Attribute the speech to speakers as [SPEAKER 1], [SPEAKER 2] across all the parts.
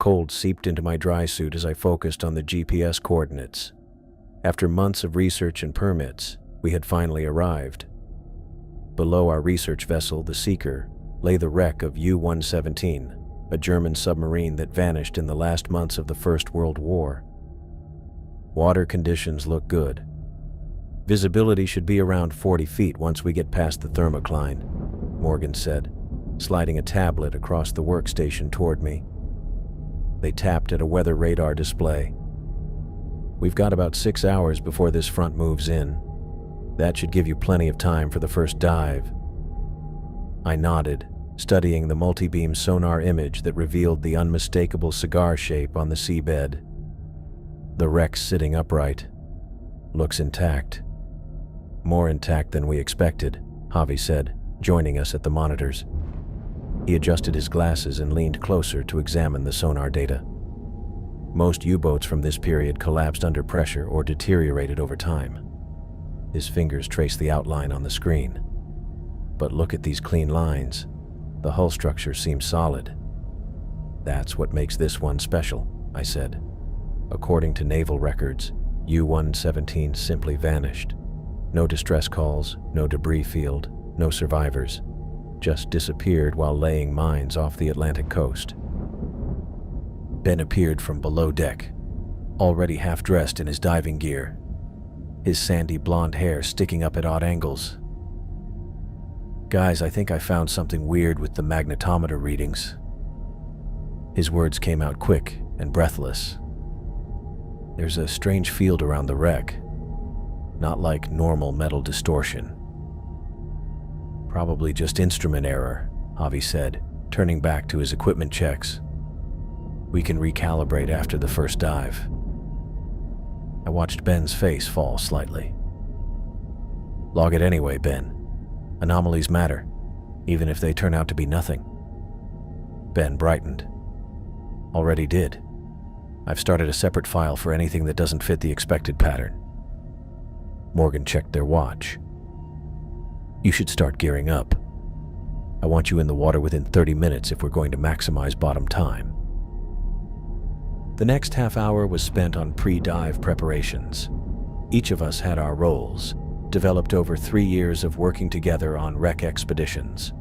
[SPEAKER 1] Cold seeped into my dry suit as I focused on the GPS coordinates. After months of research and permits, we had finally arrived. Below our research vessel, the Seeker, lay the wreck of U-117, a German submarine that vanished in the last months of the First World War. Water conditions look good. Visibility should be around 40 feet once we get past the thermocline, Morgan said, sliding a tablet across the workstation toward me. They tapped at a weather radar display. We've got about 6 hours before this front moves in. That should give you plenty of time for the first dive. I nodded, studying the multi-beam sonar image that revealed the unmistakable cigar shape on the seabed. The wreck's sitting upright. Looks intact. More intact than we expected, Javi said, joining us at the monitors. He adjusted his glasses and leaned closer to examine the sonar data. Most U-boats from this period collapsed under pressure or deteriorated over time. His fingers traced the outline on the screen. But look at these clean lines. The hull structure seems solid. That's what makes this one special, I said. According to naval records, U-117 simply vanished. No distress calls, no debris field, no survivors. Just disappeared while laying mines off the Atlantic coast. Ben appeared from below deck, already half-dressed in his diving gear, his sandy blonde hair sticking up at odd angles. "Guys, I think I found something weird with the magnetometer readings." His words came out quick and breathless. "There's a strange field around the wreck, not like normal metal distortion." "Probably just instrument error," Javi said, turning back to his equipment checks. "We can recalibrate after the first dive." I watched Ben's face fall slightly. "Log it anyway, Ben. Anomalies matter, even if they turn out to be nothing." Ben brightened. "Already did. I've started a separate file for anything that doesn't fit the expected pattern." Morgan checked their watch. "You should start gearing up. I want you in the water within 30 minutes if we're going to maximize bottom time." The next half hour was spent on pre-dive preparations. Each of us had our roles, developed over 3 years of working together on wreck expeditions.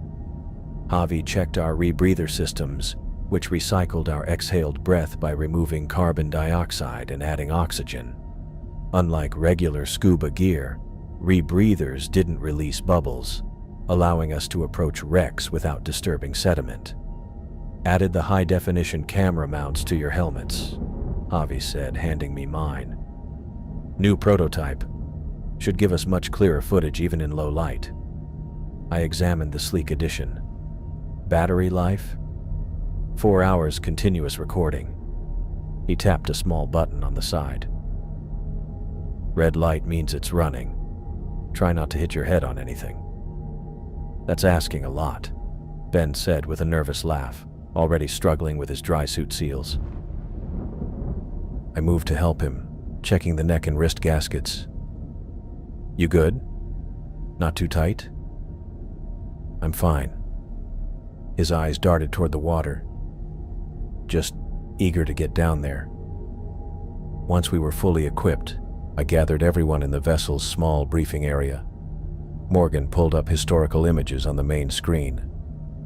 [SPEAKER 1] Javi checked our rebreather systems, which recycled our exhaled breath by removing carbon dioxide and adding oxygen. Unlike regular scuba gear, rebreathers didn't release bubbles, allowing us to approach wrecks without disturbing sediment. "Added the high-definition camera mounts to your helmets," Javi said, handing me mine. "New prototype. Should give us much clearer footage even in low light." I examined the sleek edition. Battery life? 4 hours continuous recording. He tapped a small button on the side. "Red light means it's running. Try not to hit your head on anything." "That's asking a lot," Ben said with a nervous laugh, already struggling with his dry suit seals. I moved to help him, checking the neck and wrist gaskets. "You good? Not too tight?" "I'm fine." His eyes darted toward the water. Just eager to get down there. Once we were fully equipped, I gathered everyone in the vessel's small briefing area. Morgan pulled up historical images on the main screen.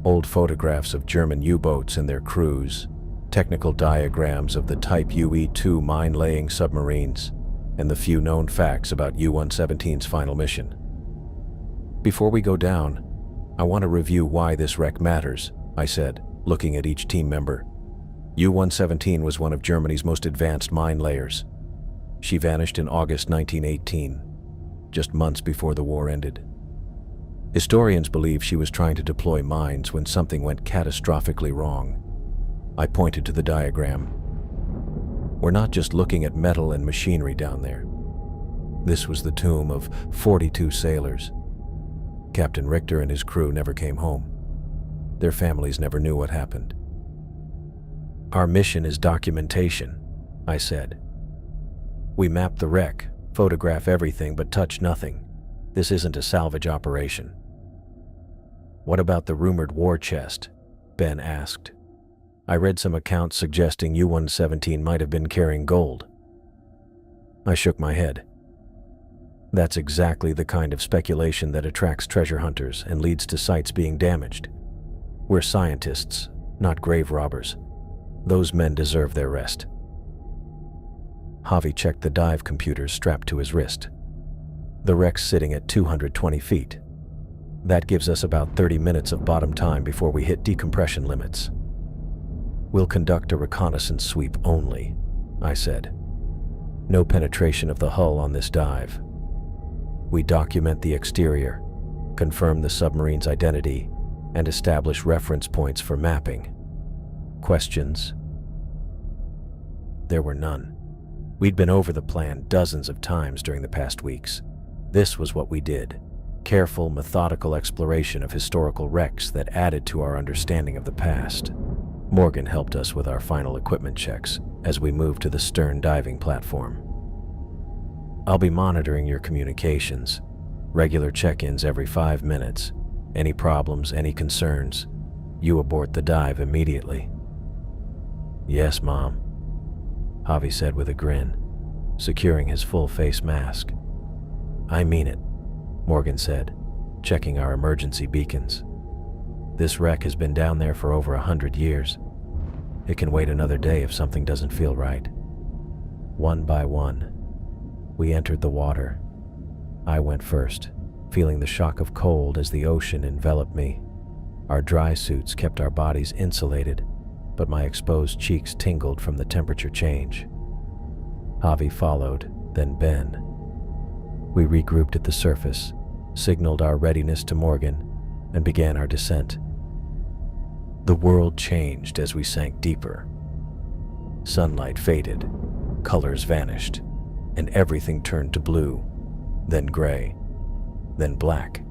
[SPEAKER 1] Old photographs of German U-boats and their crews, technical diagrams of the Type UE-2 mine-laying submarines, and the few known facts about U-117's final mission. "Before we go down, I want to review why this wreck matters," I said, looking at each team member. U-117 was one of Germany's most advanced mine layers. She vanished in August 1918, just months before the war ended. Historians believe she was trying to deploy mines when something went catastrophically wrong. I pointed to the diagram. "We're not just looking at metal and machinery down there. This was the tomb of 42 sailors. Captain Richter and his crew never came home. Their families never knew what happened." "Our mission is documentation," I said. "We map the wreck, photograph everything but touch nothing. This isn't a salvage operation." "What about the rumored war chest?" Ben asked. I read some accounts suggesting U-117 might have been carrying gold. I shook my head. That's exactly the kind of speculation that attracts treasure hunters and leads to sites being damaged. We're scientists, not grave robbers. Those men deserve their rest. Javi checked the dive computers strapped to his wrist. The wreck's sitting at 220 feet. That gives us about 30 minutes of bottom time before we hit decompression limits. We'll conduct a reconnaissance sweep only, I said. No penetration of the hull on this dive. We document the exterior, confirm the submarine's identity, and establish reference points for mapping. Questions? There were none. We'd been over the plan dozens of times during the past weeks. This was what we did. Careful, methodical exploration of historical wrecks that added to our understanding of the past. Morgan helped us with our final equipment checks as we moved to the stern diving platform. I'll be monitoring your communications. Regular check-ins every 5 minutes. Any problems, any concerns, you abort the dive immediately. Yes, Mom, Javi said with a grin, securing his full face mask. I mean it, Morgan said, checking our emergency beacons. This wreck has been down there for over 100 years. It can wait another day if something doesn't feel right. One by one, we entered the water. I went first, feeling the shock of cold as the ocean enveloped me. Our dry suits kept our bodies insulated, but my exposed cheeks tingled from the temperature change. Javi followed, then Ben. We regrouped at the surface, signaled our readiness to Morgan, and began our descent. The world changed as we sank deeper. Sunlight faded, colors vanished, and everything turned to blue, then gray, then black.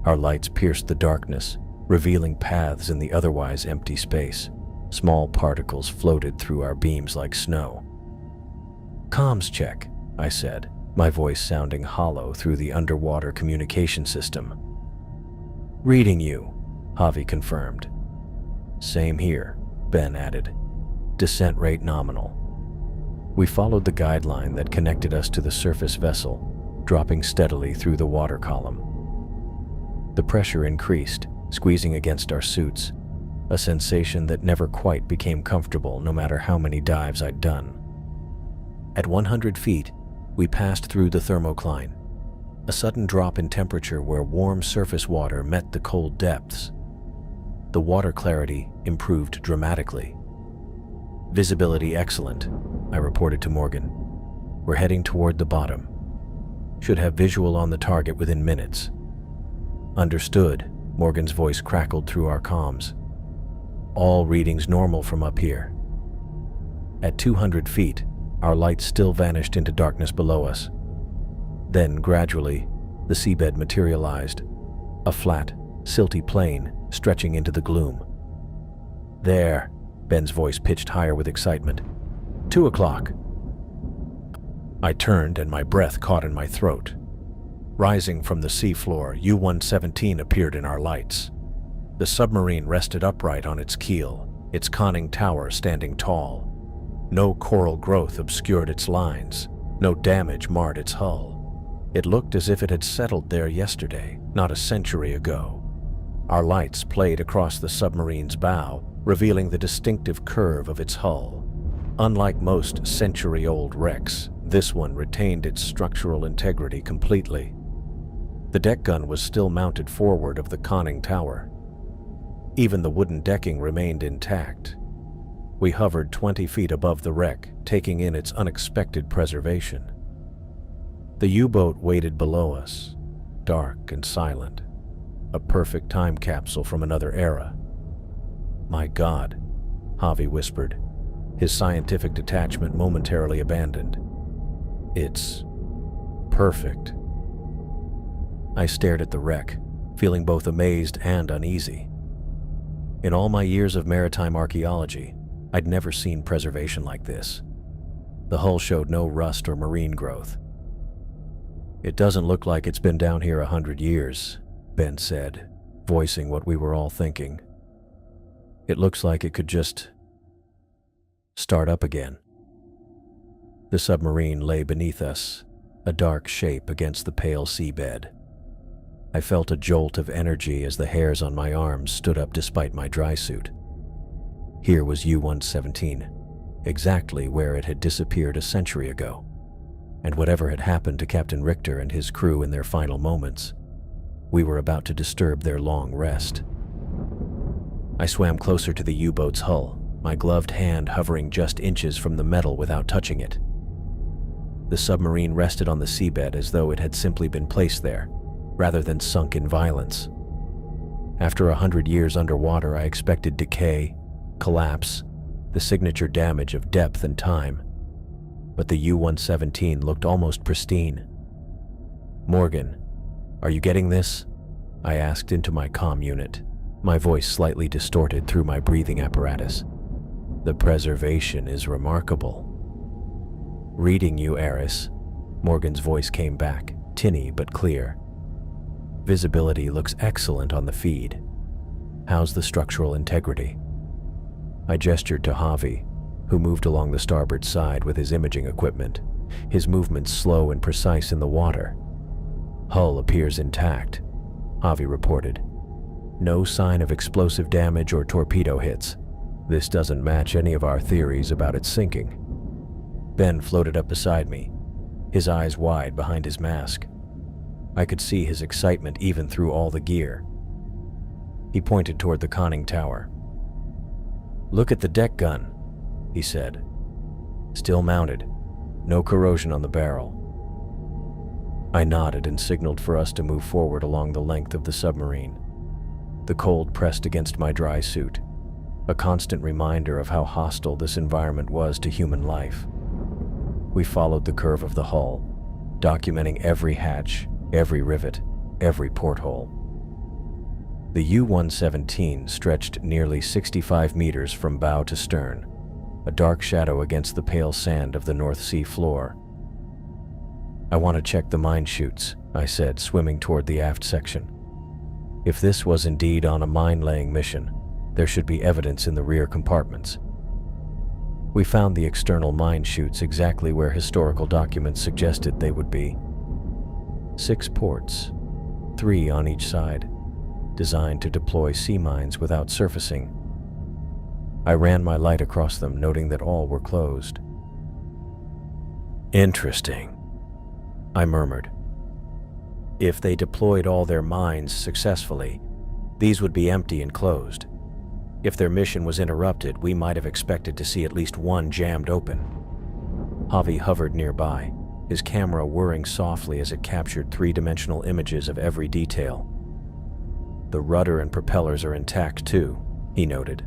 [SPEAKER 1] Our lights pierced the darkness, revealing paths in the otherwise empty space. Small particles floated through our beams like snow. Comms check, I said, my voice sounding hollow through the underwater communication system. Reading you, Javi confirmed. Same here, Ben added. Descent rate nominal. We followed the guideline that connected us to the surface vessel, dropping steadily through the water column. The pressure increased, squeezing against our suits, a sensation that never quite became comfortable no matter how many dives I'd done. At 100 feet, we passed through the thermocline, a sudden drop in temperature where warm surface water met the cold depths. The water clarity improved dramatically. Visibility excellent, I reported to Morgan. We're heading toward the bottom. Should have visual on the target within minutes. Understood, Morgan's voice crackled through our comms. All readings normal from up here. At 200 feet, our lights still vanished into darkness below us. Then, gradually, the seabed materialized, a flat, silty plain stretching into the gloom. There, Ben's voice pitched higher with excitement. 2 o'clock. I turned and my breath caught in my throat. Rising from the seafloor, U-117 appeared in our lights. The submarine rested upright on its keel, its conning tower standing tall. No coral growth obscured its lines, no damage marred its hull. It looked as if it had settled there yesterday, not a century ago. Our lights played across the submarine's bow, revealing the distinctive curve of its hull. Unlike most century-old wrecks, this one retained its structural integrity completely. The deck gun was still mounted forward of the conning tower. Even the wooden decking remained intact. We hovered 20 feet above the wreck, taking in its unexpected preservation. The U-boat waited below us, dark and silent, a perfect time capsule from another era. My God, Javi whispered, his scientific detachment momentarily abandoned. It's perfect. I stared at the wreck, feeling both amazed and uneasy. In all my years of maritime archaeology, I'd never seen preservation like this. The hull showed no rust or marine growth. It doesn't look like it's been down here 100 years, Ben said, voicing what we were all thinking. It looks like it could just start up again. The submarine lay beneath us, a dark shape against the pale seabed. I felt a jolt of energy as the hairs on my arms stood up despite my dry suit. Here was U-117, exactly where it had disappeared a century ago. And whatever had happened to Captain Richter and his crew in their final moments, we were about to disturb their long rest. I swam closer to the U-boat's hull, my gloved hand hovering just inches from the metal without touching it. The submarine rested on the seabed as though it had simply been placed there, rather than sunk in violence. After 100 years underwater, I expected decay, collapse, the signature damage of depth and time. But the U-117 looked almost pristine. "Morgan, are you getting this?" I asked into my comm unit, my voice slightly distorted through my breathing apparatus. "The preservation is remarkable." "Reading you, Eris," Morgan's voice came back, tinny but clear. "Visibility looks excellent on the feed. How's the structural integrity?" I gestured to Javi, who moved along the starboard side with his imaging equipment, his movements slow and precise in the water. "Hull appears intact," Javi reported. "No sign of explosive damage or torpedo hits. This doesn't match any of our theories about its sinking." Ben floated up beside me, his eyes wide behind his mask. I could see his excitement even through all the gear. He pointed toward the conning tower. "Look at the deck gun," he said. "Still mounted, no corrosion on the barrel." I nodded and signaled for us to move forward along the length of the submarine. The cold pressed against my dry suit, a constant reminder of how hostile this environment was to human life. We followed the curve of the hull, documenting every hatch, every rivet, every porthole. The U-117 stretched nearly 65 meters from bow to stern, a dark shadow against the pale sand of the North Sea floor. "I want to check the mine chutes," I said, swimming toward the aft section. If this was indeed on a mine-laying mission, there should be evidence in the rear compartments. We found the external mine chutes exactly where historical documents suggested they would be. 6 ports, 3 on each side, designed to deploy sea mines without surfacing. I ran my light across them, noting that all were closed. "Interesting," I murmured. "If they deployed all their mines successfully, these would be empty and closed. If their mission was interrupted, we might have expected to see at least one jammed open." Javi hovered nearby, his camera whirring softly as it captured 3-dimensional images of every detail. "The rudder and propellers are intact too," he noted.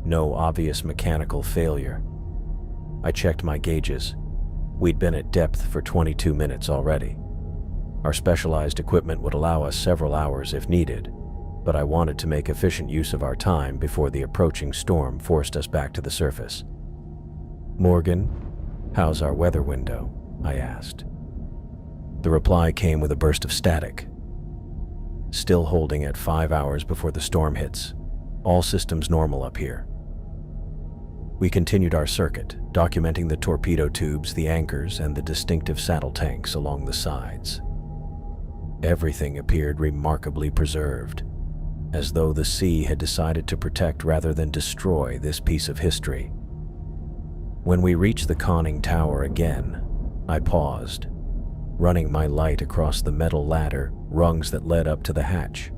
[SPEAKER 1] "No obvious mechanical failure." I checked my gauges. We'd been at depth for 22 minutes already. Our specialized equipment would allow us several hours if needed, but I wanted to make efficient use of our time before the approaching storm forced us back to the surface. "Morgan, how's our weather window?" I asked. The reply came with a burst of static. "Still holding at 5 hours before the storm hits. All systems normal up here." We continued our circuit, documenting the torpedo tubes, the anchors, and the distinctive saddle tanks along the sides. Everything appeared remarkably preserved, as though the sea had decided to protect rather than destroy this piece of history. When we reached the conning tower again, I paused, running my light across the metal ladder rungs that led up to the hatch.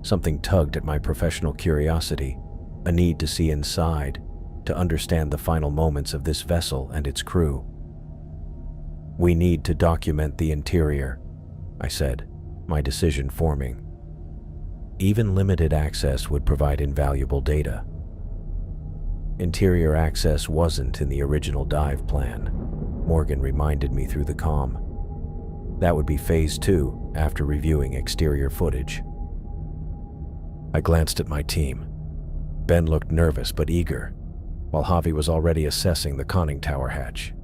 [SPEAKER 1] Something tugged at my professional curiosity, a need to see inside, to understand the final moments of this vessel and its crew. "We need to document the interior," I said, my decision forming. Even limited access would provide invaluable data. Interior access wasn't in the original dive plan, Morgan reminded me through the comm. That would be Phase 2 after reviewing exterior footage. I glanced at my team. Ben looked nervous but eager, while Javi was already assessing the conning tower hatch.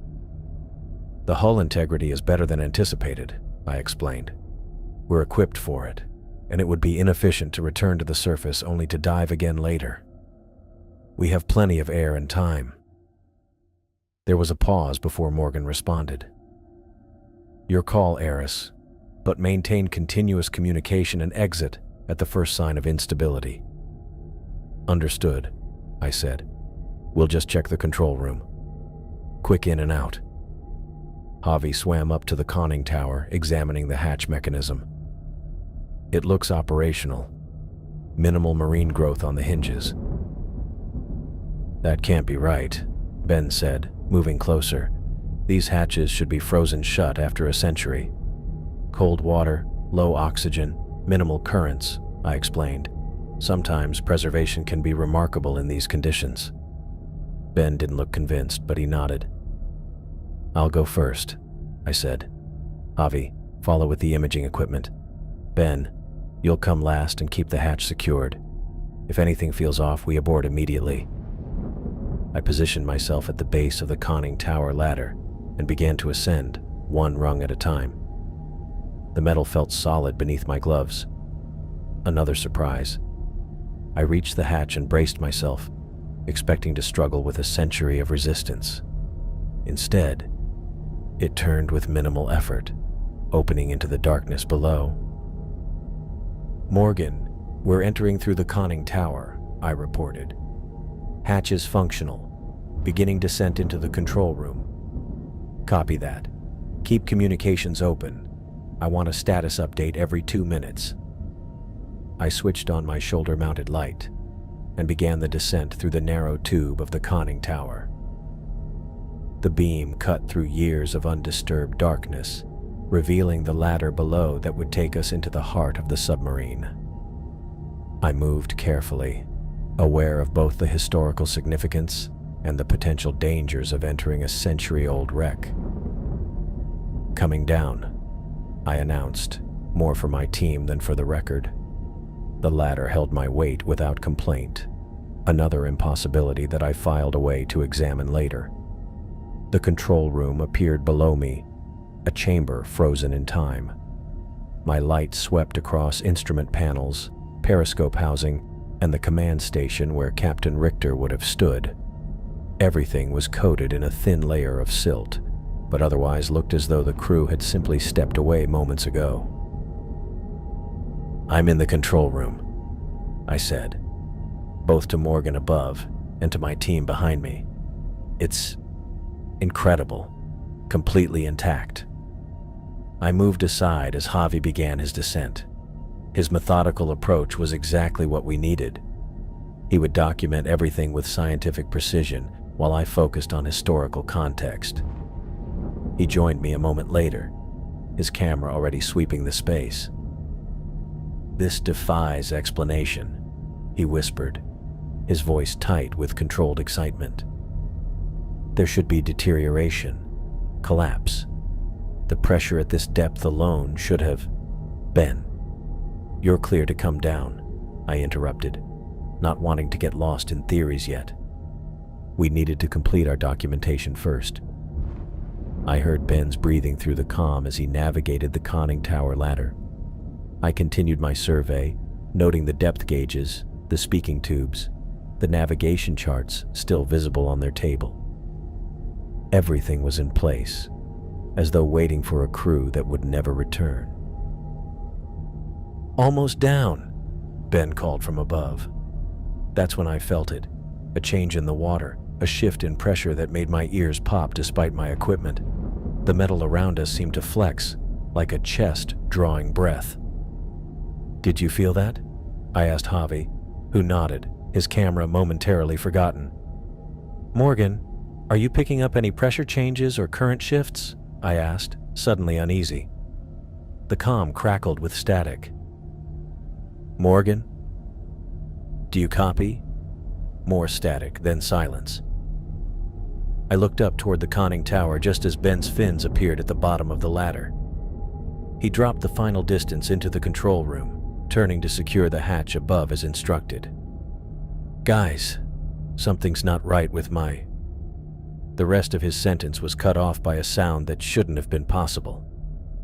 [SPEAKER 1] "The hull integrity is better than anticipated," I explained. "We're equipped for it, and it would be inefficient to return to the surface only to dive again later." We have plenty of air and time." There was a pause before Morgan responded. "Your call, Eris, but maintain continuous communication and exit at the first sign of instability." "Understood," I said. "We'll just check the control room. Quick in and out." Javi swam up to the conning tower, examining the hatch mechanism. "It looks operational. Minimal marine growth on the hinges." "That can't be right," Ben said, moving closer. "These hatches should be frozen shut after a century." "Cold water, low oxygen, minimal currents," I explained. "Sometimes preservation can be remarkable in these conditions." Ben didn't look convinced, but he nodded. "I'll go first," I said. "Javi, follow with the imaging equipment. Ben, you'll come last and keep the hatch secured. If anything feels off, we abort immediately." I positioned myself at the base of the conning tower ladder and began to ascend, one rung at a time. The metal felt solid beneath my gloves. Another surprise. I reached the hatch and braced myself, expecting to struggle with a century of resistance. Instead, it turned with minimal effort, opening into the darkness below. "Morgan, we're entering through the conning tower," I reported. "Hatch is functional. Beginning descent into the control room." "Copy that. Keep communications open. I want a status update every 2 minutes." I switched on my shoulder-mounted light and began the descent through the narrow tube of the conning tower. The beam cut through years of undisturbed darkness, revealing the ladder below that would take us into the heart of the submarine. I moved carefully, aware of both the historical significance and the potential dangers of entering a century-old wreck. "Coming down," I announced, more for my team than for the record. The ladder held my weight without complaint, another impossibility that I filed away to examine later. The control room appeared below me, a chamber frozen in time. My light swept across instrument panels, periscope housing, and the command station where Captain Richter would have stood. Everything was coated in a thin layer of silt, but otherwise looked as though the crew had simply stepped away moments ago. "I'm in the control room," I said, both to Morgan above and to my team behind me. "It's incredible, completely intact." I moved aside as Javi began his descent. His methodical approach was exactly what we needed. He would document everything with scientific precision while I focused on historical context. He joined me a moment later, his camera already sweeping the space. "This defies explanation," he whispered, his voice tight with controlled excitement. "There should be deterioration, collapse. The pressure at this depth alone should have—" "Ben, you're clear to come down," I interrupted, not wanting to get lost in theories yet. We needed to complete our documentation first. I heard Ben's breathing through the comm as he navigated the conning tower ladder. I continued my survey, noting the depth gauges, the speaking tubes, the navigation charts still visible on their table. Everything was in place, as though waiting for a crew that would never return. "Almost down," Ben called from above. That's when I felt it, a change in the water, a shift in pressure that made my ears pop despite my equipment. The metal around us seemed to flex, like a chest drawing breath. "Did you feel that?" I asked Javi, who nodded, his camera momentarily forgotten. "Morgan, are you picking up any pressure changes or current shifts?" I asked, suddenly uneasy. The comm crackled with static. "Morgan? Do you copy?" More static, then silence. I looked up toward the conning tower just as Ben's fins appeared at the bottom of the ladder. He dropped the final distance into the control room, turning to secure the hatch above as instructed. "Guys, something's not right with my—" The rest of his sentence was cut off by a sound that shouldn't have been possible,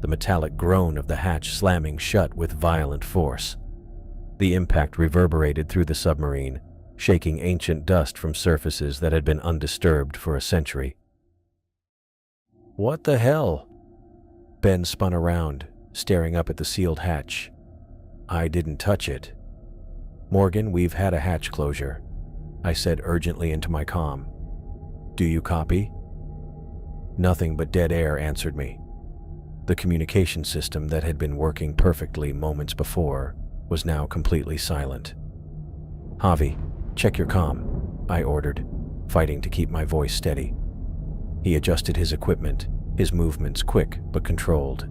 [SPEAKER 1] the metallic groan of the hatch slamming shut with violent force. The impact reverberated through the submarine, shaking ancient dust from surfaces that had been undisturbed for a century. "What the hell?" Ben spun around, staring up at the sealed hatch. "I didn't touch it." "Morgan, we've had a hatch closure," I said urgently into my comm. "Do you copy?" Nothing but dead air answered me. The communication system that had been working perfectly moments before was now completely silent. "Javi, check your comm," I ordered, fighting to keep my voice steady. He adjusted his equipment, his movements quick but controlled.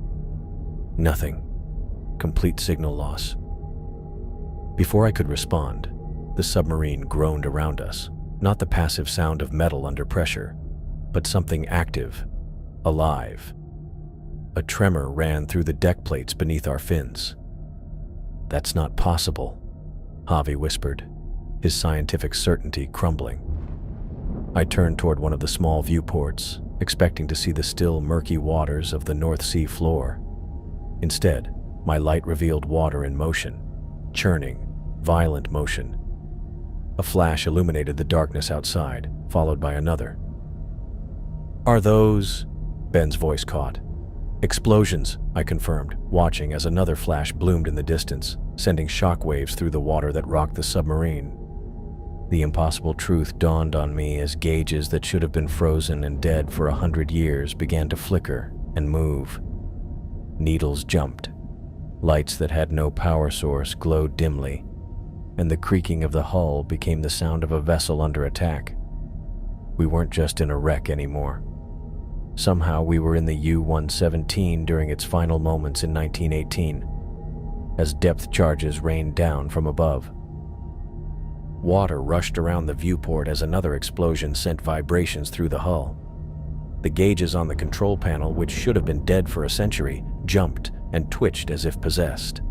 [SPEAKER 1] Nothing. Complete signal loss. Before I could respond, the submarine groaned around us, not the passive sound of metal under pressure, but something active, alive. A tremor ran through the deck plates beneath our fins. "That's not possible," Javi whispered, his scientific certainty crumbling. I turned toward one of the small viewports, expecting to see the still murky waters of the North Sea floor. Instead, my light revealed water in motion, churning, violent motion. A flash illuminated the darkness outside, followed by another. "Are those—" Ben's voice caught. "Explosions," I confirmed, watching as another flash bloomed in the distance, sending shockwaves through the water that rocked the submarine. The impossible truth dawned on me as gauges that should have been frozen and dead for 100 years began to flicker and move. Needles jumped. Lights that had no power source glowed dimly, and the creaking of the hull became the sound of a vessel under attack. We weren't just in a wreck anymore. Somehow we were in the U-117 during its final moments in 1918, as depth charges rained down from above. Water rushed around the viewport as another explosion sent vibrations through the hull. The gauges on the control panel, which should have been dead for a century, jumped and twitched as if possessed.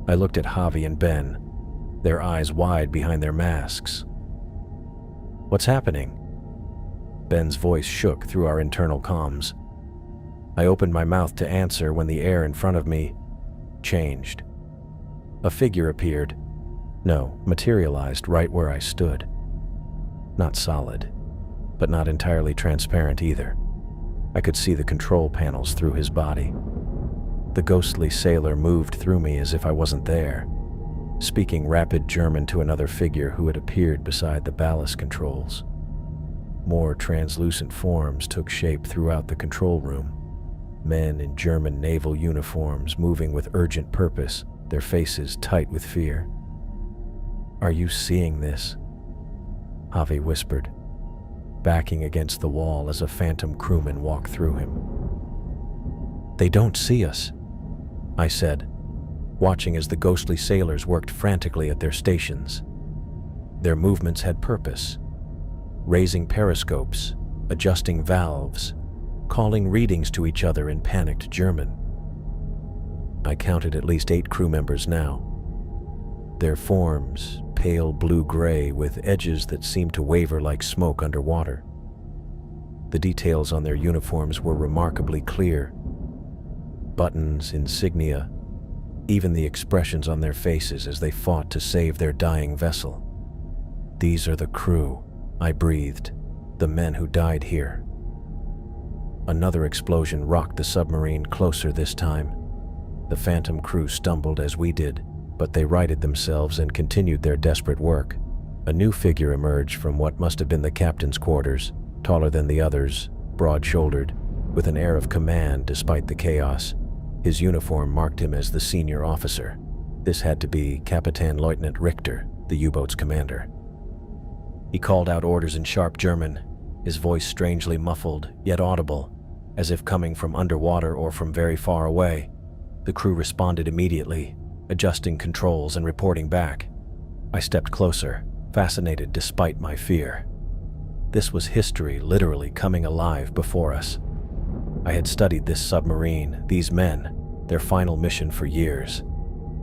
[SPEAKER 1] I looked at Javi and Ben, their eyes wide behind their masks. "What's happening?" Ben's voice shook through our internal comms. I opened my mouth to answer when the air in front of me changed. A figure appeared. No, materialized right where I stood. Not solid, but not entirely transparent either. I could see the control panels through his body. The ghostly sailor moved through me as if I wasn't there, speaking rapid German to another figure who had appeared beside the ballast controls. More translucent forms took shape throughout the control room. Men in German naval uniforms moving with urgent purpose, their faces tight with fear. "Are you seeing this?" Javi whispered, backing against the wall as a phantom crewman walked through him. "They don't see us," I said, watching as the ghostly sailors worked frantically at their stations. Their movements had purpose. Raising periscopes, adjusting valves, calling readings to each other in panicked German. I counted at least 8 crew members now. Their forms, pale blue-gray with edges that seemed to waver like smoke underwater. The details on their uniforms were remarkably clear. Buttons, insignia, even the expressions on their faces as they fought to save their dying vessel. "These are the crew," I breathed, "the men who died here." Another explosion rocked the submarine closer this time. The phantom crew stumbled as we did, but they righted themselves and continued their desperate work. A new figure emerged from what must have been the captain's quarters, taller than the others, broad-shouldered, with an air of command despite the chaos. His uniform marked him as the senior officer. This had to be Kapitän Leutnant Richter, the U-boat's commander. He called out orders in sharp German, his voice strangely muffled, yet audible, as if coming from underwater or from very far away. The crew responded immediately, adjusting controls and reporting back. I stepped closer, fascinated despite my fear. This was history literally coming alive before us. I had studied this submarine, these men, their final mission for years,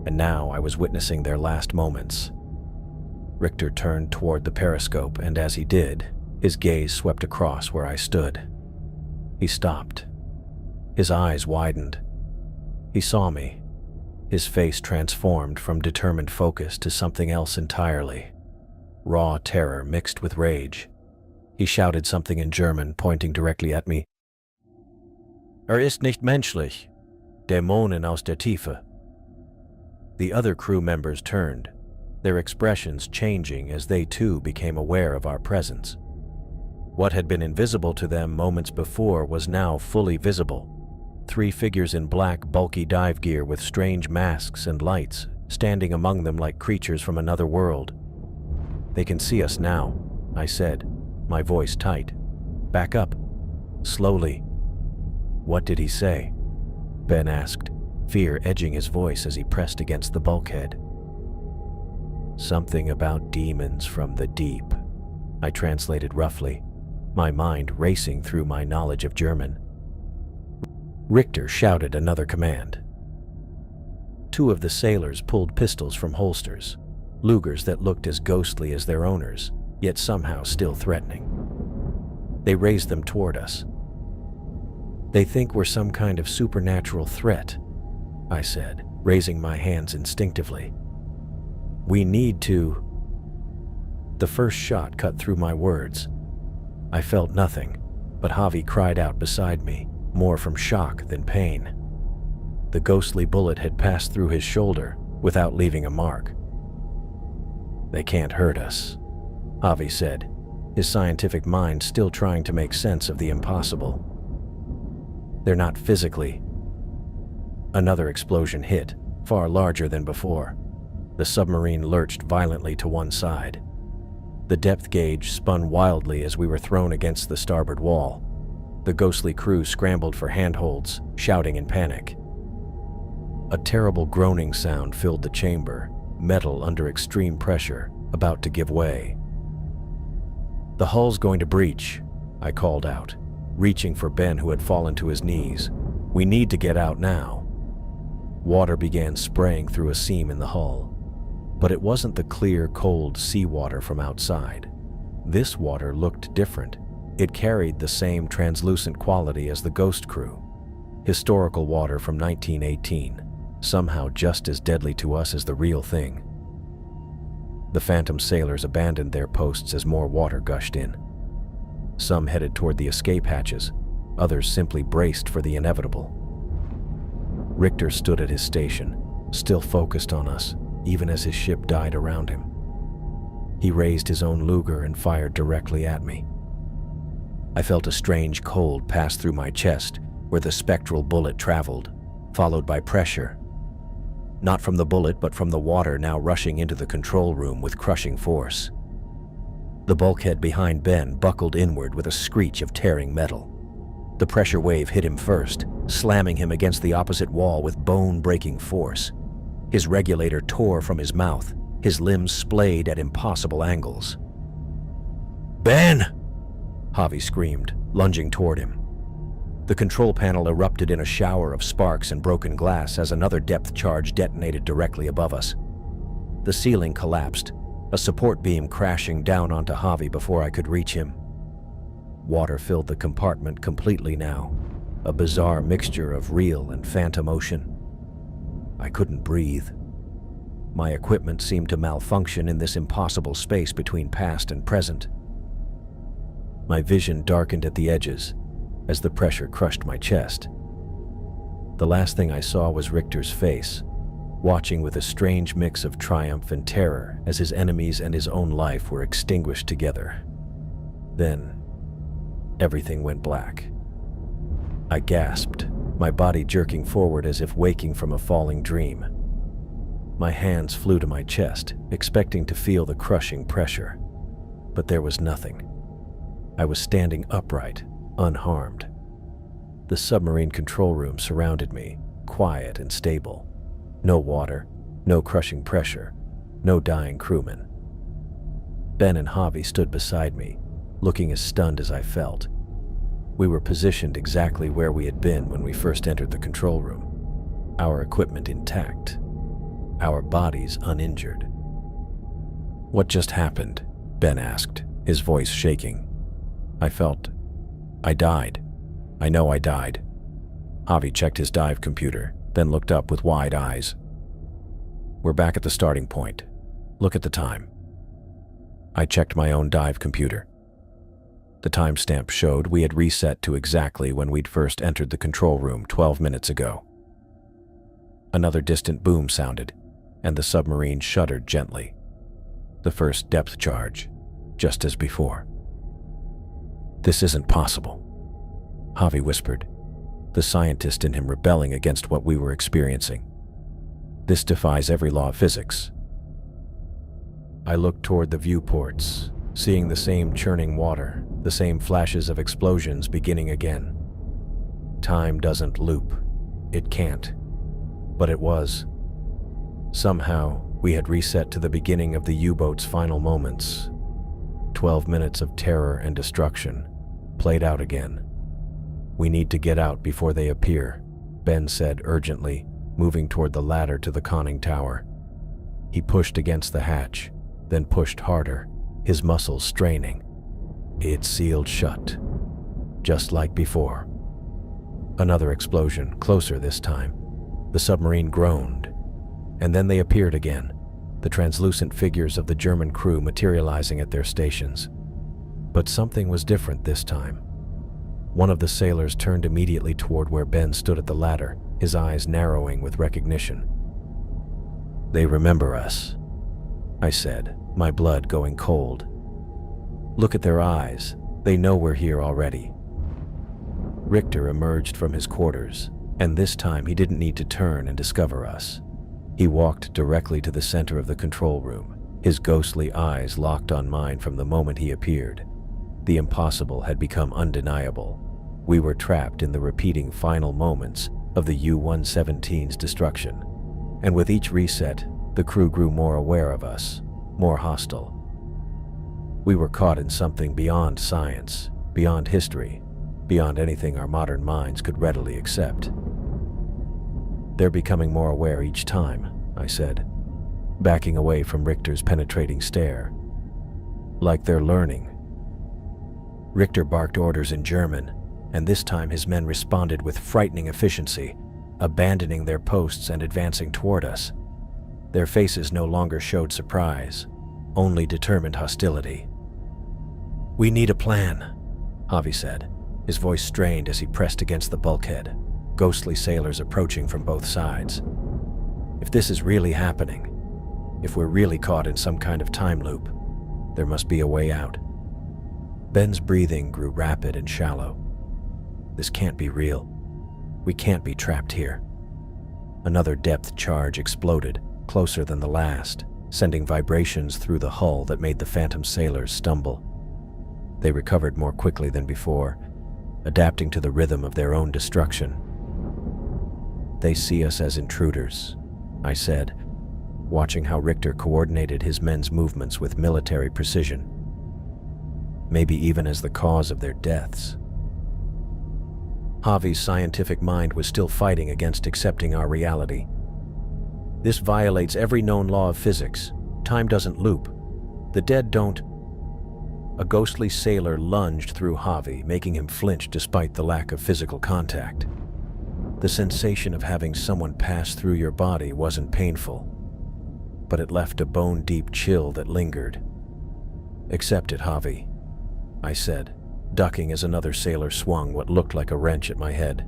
[SPEAKER 1] and now I was witnessing their last moments. Richter turned toward the periscope, and as he did, his gaze swept across where I stood. He stopped. His eyes widened. He saw me. His face transformed from determined focus to something else entirely. raw terror mixed with rage. He shouted something in German, pointing directly at me. Ist nicht menschlich. Dämonen aus der Tiefe. The other crew members turned, their expressions changing as they too became aware of our presence. What had been invisible to them moments before was now fully visible. 3 figures in black, bulky dive gear with strange masks and lights, standing among them like creatures from another world. They can see us now, I said, my voice tight. Back up. Slowly. What did he say? Ben asked, fear edging his voice as he pressed against the bulkhead. Something about demons from the deep, I translated roughly, my mind racing through my knowledge of German. Richter shouted another command. 2 of the sailors pulled pistols from holsters, Lugers that looked as ghostly as their owners, yet somehow still threatening. They raised them toward us. They think we're some kind of supernatural threat, I said, raising my hands instinctively. We need to... The first shot cut through my words. I felt nothing, but Javi cried out beside me, more from shock than pain. The ghostly bullet had passed through his shoulder without leaving a mark. They can't hurt us, Javi said, his scientific mind still trying to make sense of the impossible. They're not physically. Another explosion hit, far larger than before. The submarine lurched violently to one side. The depth gauge spun wildly as we were thrown against the starboard wall. The ghostly crew scrambled for handholds, shouting in panic. A terrible groaning sound filled the chamber, metal under extreme pressure, about to give way. The hull's going to breach, I called out, reaching for Ben who had fallen to his knees. We need to get out now. Water began spraying through a seam in the hull, but it wasn't the clear, cold seawater from outside. This water looked different. It carried the same translucent quality as the Ghost crew. Historical water from 1918, somehow just as deadly to us as the real thing. The phantom sailors abandoned their posts as more water gushed in. Some headed toward the escape hatches, others simply braced for the inevitable. Richter stood at his station, still focused on us, even as his ship died around him. He raised his own Luger and fired directly at me. I felt a strange cold pass through my chest where the spectral bullet traveled, followed by pressure. Not from the bullet, but from the water now rushing into the control room with crushing force. The bulkhead behind Ben buckled inward with a screech of tearing metal. The pressure wave hit him first, slamming him against the opposite wall with bone-breaking force. His regulator tore from his mouth, his limbs splayed at impossible angles. "Ben!" Javi screamed, lunging toward him. The control panel erupted in a shower of sparks and broken glass as another depth charge detonated directly above us. The ceiling collapsed, a support beam crashing down onto Javi before I could reach him. Water filled the compartment completely now, a bizarre mixture of real and phantom ocean. I couldn't breathe. My equipment seemed to malfunction in this impossible space between past and present. My vision darkened at the edges as the pressure crushed my chest. The last thing I saw was Richter's face, watching with a strange mix of triumph and terror as his enemies and his own life were extinguished together. Then, everything went black. I gasped, my body jerking forward as if waking from a falling dream. My hands flew to my chest, expecting to feel the crushing pressure. But there was nothing. I was standing upright, unharmed. The submarine control room surrounded me, quiet and stable. No water, no crushing pressure, no dying crewmen. Ben and Javi stood beside me, looking as stunned as I felt. We were positioned exactly where we had been when we first entered the control room, our equipment intact, our bodies uninjured. "What just happened?" Ben asked, his voice shaking. I died. I know I died." Javi checked his dive computer, then looked up with wide eyes. "We're back at the starting point. Look at the time." I checked my own dive computer. The timestamp showed we had reset to exactly when we'd first entered the control room 12 minutes ago. Another distant boom sounded, and the submarine shuddered gently. The first depth charge, just as before. "This isn't possible," Javi whispered, the scientist in him rebelling against what we were experiencing. "This defies every law of physics." I looked toward the viewports, seeing the same churning water, the same flashes of explosions beginning again. Time doesn't loop. It can't. But it was. Somehow, we had reset to the beginning of the U-boat's final moments. 12 minutes of terror and destruction, played out again. "We need to get out before they appear," Ben said urgently, moving toward the ladder to the conning tower. He pushed against the hatch, then pushed harder, his muscles straining. It sealed shut, just like before. Another explosion, closer this time. The submarine groaned, and then they appeared again, the translucent figures of the German crew materializing at their stations. But something was different this time. One of the sailors turned immediately toward where Ben stood at the ladder, his eyes narrowing with recognition. "They remember us," I said, my blood going cold. "Look at their eyes. They know we're here already." Richter emerged from his quarters, and this time he didn't need to turn and discover us. He walked directly to the center of the control room, his ghostly eyes locked on mine from the moment he appeared. The impossible had become undeniable. We were trapped in the repeating final moments of the U-117's destruction, and with each reset, the crew grew more aware of us, more hostile. We were caught in something beyond science, beyond history, beyond anything our modern minds could readily accept. "They're becoming more aware each time," I said, backing away from Richter's penetrating stare. "Like they're learning." Richter barked orders in German, and this time his men responded with frightening efficiency, abandoning their posts and advancing toward us. Their faces no longer showed surprise, only determined hostility. "We need a plan," Javi said, his voice strained as he pressed against the bulkhead, ghostly sailors approaching from both sides. "If this is really happening, if we're really caught in some kind of time loop, there must be a way out." Ben's breathing grew rapid and shallow. "This can't be real. We can't be trapped here." Another depth charge exploded, closer than the last, sending vibrations through the hull that made the phantom sailors stumble. They recovered more quickly than before, adapting to the rhythm of their own destruction. "They see us as intruders," I said, watching how Richter coordinated his men's movements with military precision. "Maybe even as the cause of their deaths." Javi's scientific mind was still fighting against accepting our reality. "This violates every known law of physics. Time doesn't loop. The dead don't..." A ghostly sailor lunged through Javi, making him flinch despite the lack of physical contact. The sensation of having someone pass through your body wasn't painful, but it left a bone-deep chill that lingered. "Accept it, Javi," I said, ducking as another sailor swung what looked like a wrench at my head.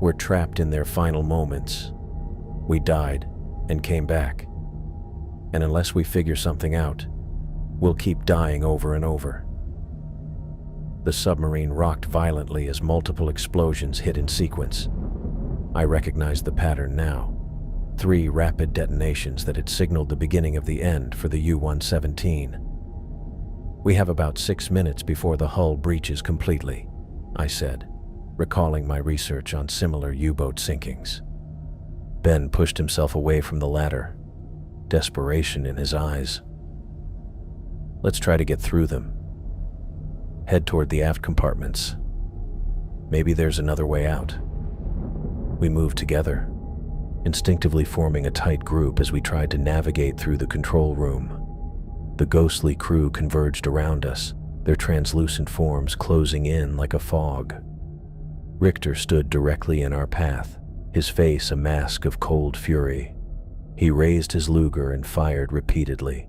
[SPEAKER 1] "We're trapped in their final moments. We died and came back. And unless we figure something out, we'll keep dying over and over." The submarine rocked violently as multiple explosions hit in sequence. I recognized the pattern now. 3 rapid detonations that had signaled the beginning of the end for the U-117. "We have about 6 minutes before the hull breaches completely," I said, recalling my research on similar U-boat sinkings. Ben pushed himself away from the ladder, desperation in his eyes. "Let's try to get through them. Head toward the aft compartments. Maybe there's another way out." We moved together, instinctively forming a tight group as we tried to navigate through the control room. The ghostly crew converged around us, their translucent forms closing in like a fog. Richter stood directly in our path, his face a mask of cold fury. He raised his Luger and fired repeatedly.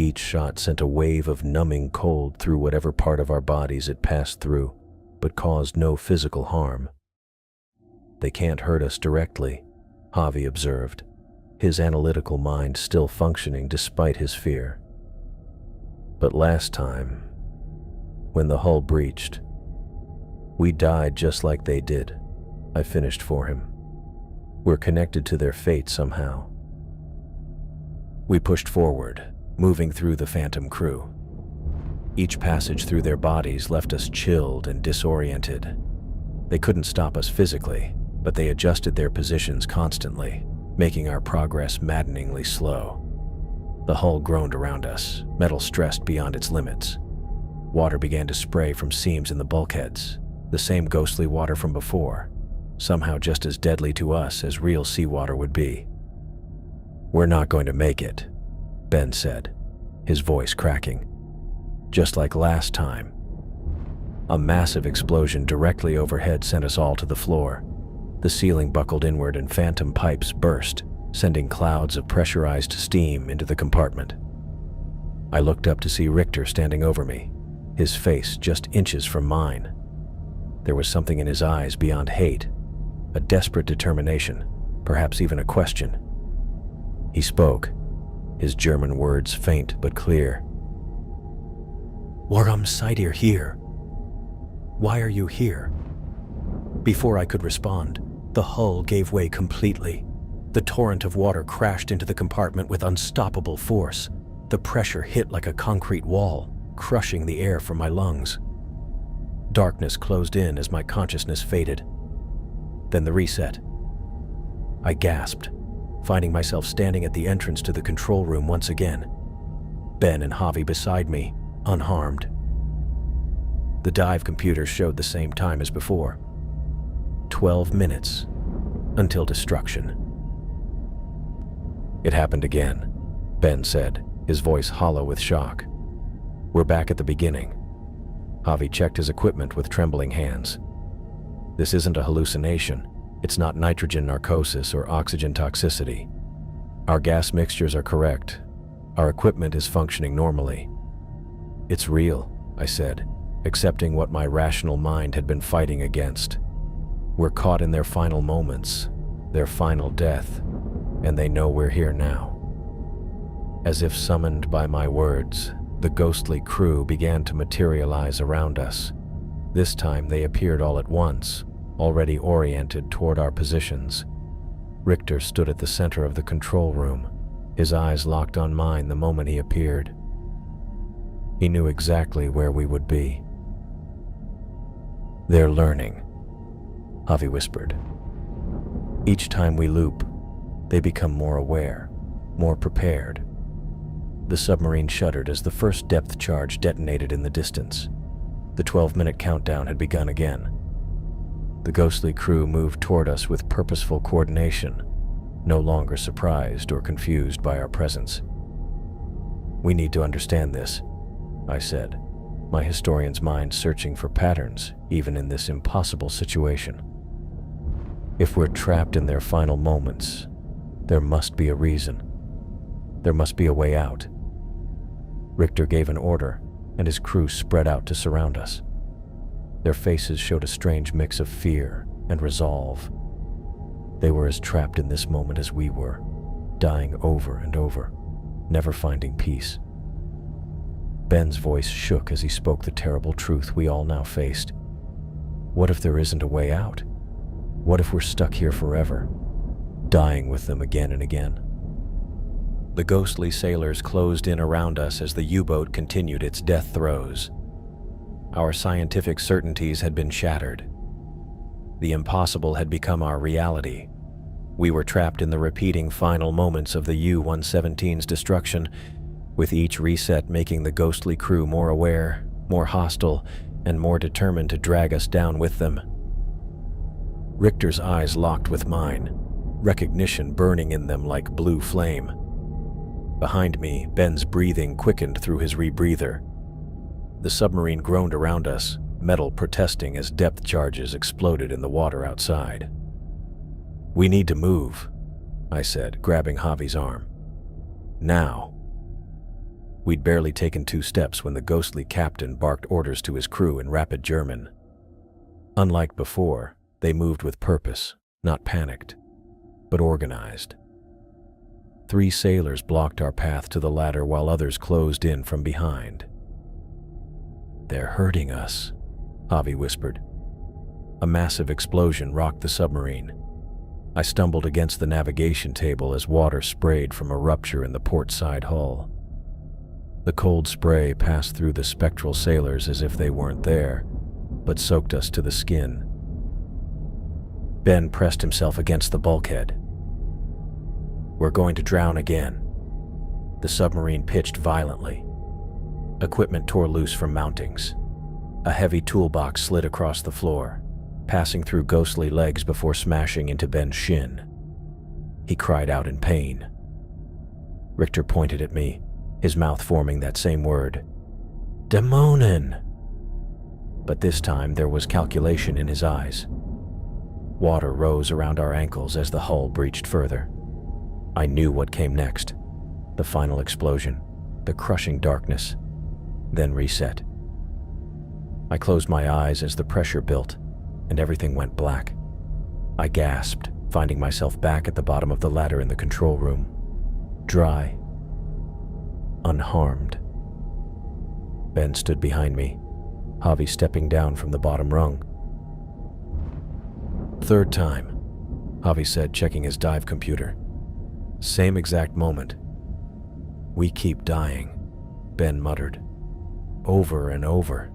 [SPEAKER 1] Each shot sent a wave of numbing cold through whatever part of our bodies it passed through, but caused no physical harm. "They can't hurt us directly," Javi observed, his analytical mind still functioning despite his fear. "But last time, when the hull breached, we died just like they did," I finished for him. "We're connected to their fate somehow." We pushed forward, moving through the Phantom crew. Each passage through their bodies left us chilled and disoriented. They couldn't stop us physically, but they adjusted their positions constantly, making our progress maddeningly slow. The hull groaned around us, metal stressed beyond its limits. Water began to spray from seams in the bulkheads, the same ghostly water from before, somehow just as deadly to us as real seawater would be. "We're not going to make it," Ben said, his voice cracking. Just like last time. A massive explosion directly overhead sent us all to the floor. The ceiling buckled inward and phantom pipes burst, sending clouds of pressurized steam into the compartment. I looked up to see Richter standing over me, his face just inches from mine. There was something in his eyes beyond hate, a desperate determination, perhaps even a question. He spoke, his German words faint but clear. "Warum seid ihr hier? Why are you here?" Before I could respond, the hull gave way completely. The torrent of water crashed into the compartment with unstoppable force. The pressure hit like a concrete wall, crushing the air from my lungs. Darkness closed in as my consciousness faded. Then the reset. I gasped, finding myself standing at the entrance to the control room once again. Ben and Javi beside me, unharmed. The dive computer showed the same time as before. 12 minutes until destruction. "It happened again," Ben said, his voice hollow with shock. "We're back at the beginning." Javi checked his equipment with trembling hands. "This isn't a hallucination. It's not nitrogen narcosis or oxygen toxicity. Our gas mixtures are correct. Our equipment is functioning normally." "It's real," I said, accepting what my rational mind had been fighting against. "We're caught in their final moments, their final death, and they know we're here now." As if summoned by my words, the ghostly crew began to materialize around us. This time they appeared all at once, already oriented toward our positions. Richter stood at the center of the control room, his eyes locked on mine the moment he appeared. He knew exactly where we would be. "They're learning," Javi whispered. "Each time we loop, they become more aware, more prepared." The submarine shuddered as the first depth charge detonated in the distance. The 12-minute countdown had begun again. The ghostly crew moved toward us with purposeful coordination, no longer surprised or confused by our presence. "We need to understand this," I said, my historian's mind searching for patterns even in this impossible situation. "If we're trapped in their final moments, there must be a reason. There must be a way out." Richter gave an order, and his crew spread out to surround us. Their faces showed a strange mix of fear and resolve. They were as trapped in this moment as we were, dying over and over, never finding peace. Ben's voice shook as he spoke the terrible truth we all now faced. What if there isn't a way out? What if we're stuck here forever, dying with them again and again? The ghostly sailors closed in around us as the U-boat continued its death throes. Our scientific certainties had been shattered. The impossible had become our reality. We were trapped in the repeating final moments of the U-117's destruction, with each reset making the ghostly crew more aware, more hostile, and more determined to drag us down with them. Richter's eyes locked with mine, recognition burning in them like blue flame. Behind me, Ben's breathing quickened through his rebreather. The submarine groaned around us, metal protesting as depth charges exploded in the water outside. "We need to move," I said, grabbing Javi's arm. "Now." We'd barely taken 2 steps when the ghostly captain barked orders to his crew in rapid German. Unlike before, they moved with purpose, not panicked, but organized. 3 sailors blocked our path to the ladder while others closed in from behind. "They're hurting us," Javi whispered. A massive explosion rocked the submarine. I stumbled against the navigation table as water sprayed from a rupture in the port side hull. The cold spray passed through the spectral sailors as if they weren't there, but soaked us to the skin. Ben pressed himself against the bulkhead. "We're going to drown again." The submarine pitched violently. Equipment tore loose from mountings. A heavy toolbox slid across the floor, passing through ghostly legs before smashing into Ben's shin. He cried out in pain. Richter pointed at me, his mouth forming that same word, "Dämonen!" But this time there was calculation in his eyes. Water rose around our ankles as the hull breached further. I knew what came next. The final explosion, the crushing darkness, then reset. I closed my eyes as the pressure built, and everything went black. I gasped, finding myself back at the bottom of the ladder in the control room. Dry. Unharmed. Ben stood behind me, Javi stepping down from the bottom rung. "Third time," Javi said, checking his dive computer. "Same exact moment." "We keep dying," Ben muttered. "Over and over."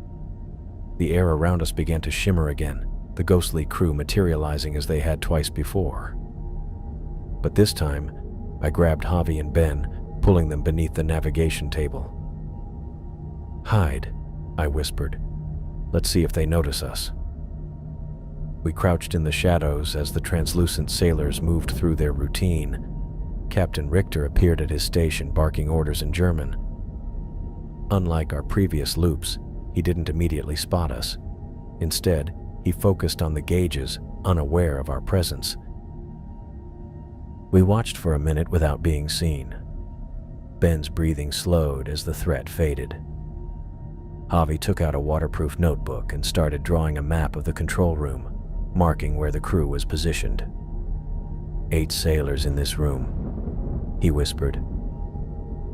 [SPEAKER 1] The air around us began to shimmer again, the ghostly crew materializing as they had twice before. But this time, I grabbed Javi and Ben, pulling them beneath the navigation table. "Hide," I whispered. "Let's see if they notice us." We crouched in the shadows as the translucent sailors moved through their routine. Captain Richter appeared at his station barking orders in German. Unlike our previous loops, he didn't immediately spot us. Instead, he focused on the gauges, unaware of our presence. We watched for a minute without being seen. Ben's breathing slowed as the threat faded. Javi took out a waterproof notebook and started drawing a map of the control room, marking where the crew was positioned. 8 sailors in this room, he whispered.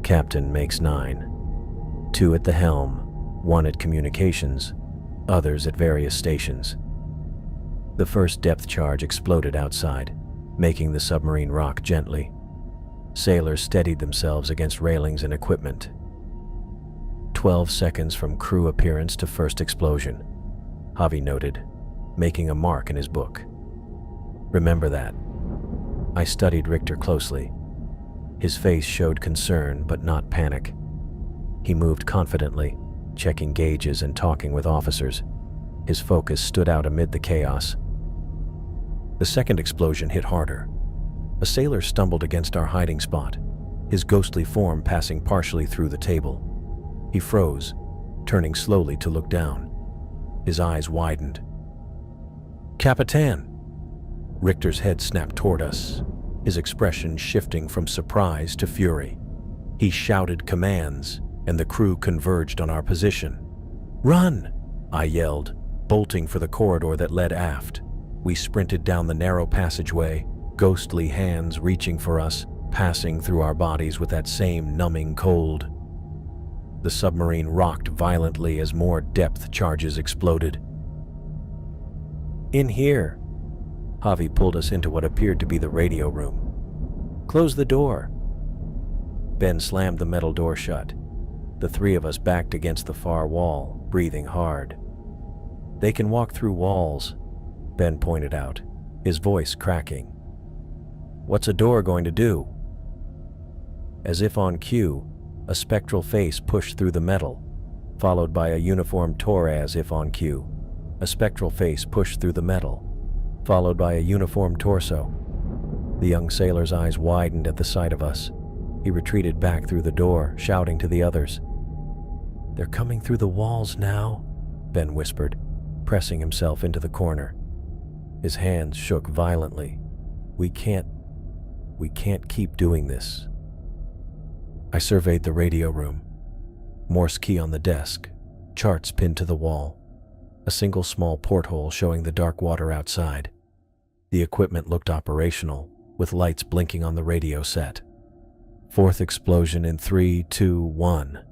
[SPEAKER 1] Captain makes 9. 2 at the helm, 1 at communications, others at various stations. The first depth charge exploded outside, making the submarine rock gently. Sailors steadied themselves against railings and equipment. 12 seconds from crew appearance to first explosion, Javi noted, making a mark in his book. Remember that. I studied Richter closely. His face showed concern but not panic. He moved confidently, checking gauges and talking with officers. His focus stood out amid the chaos. The second explosion hit harder. A sailor stumbled against our hiding spot, his ghostly form passing partially through the table. He froze, turning slowly to look down. His eyes widened. "Capitan!" Richter's head snapped toward us, his expression shifting from surprise to fury. He shouted commands, and the crew converged on our position. "Run!" I yelled, bolting for the corridor that led aft. We sprinted down the narrow passageway, ghostly hands reaching for us, passing through our bodies with that same numbing cold. The submarine rocked violently as more depth charges exploded. "In here!" Javi pulled us into what appeared to be the radio room. "Close the door." Ben slammed the metal door shut. The 3 of us backed against the far wall, breathing hard. "They can walk through walls," Ben pointed out, his voice cracking. "What's a door going to do?" As if on cue, a spectral face pushed through the metal, followed by a uniformed torso. As if on cue, a spectral face pushed through the metal, followed by a uniformed torso. The young sailor's eyes widened at the sight of us. He retreated back through the door, shouting to the others. "They're coming through the walls now," Ben whispered, pressing himself into the corner. His hands shook violently. We can't keep doing this." I surveyed the radio room. Morse key on the desk, charts pinned to the wall, a single small porthole showing the dark water outside. The equipment looked operational, with lights blinking on the radio set. Fourth explosion in 3, 2, 1.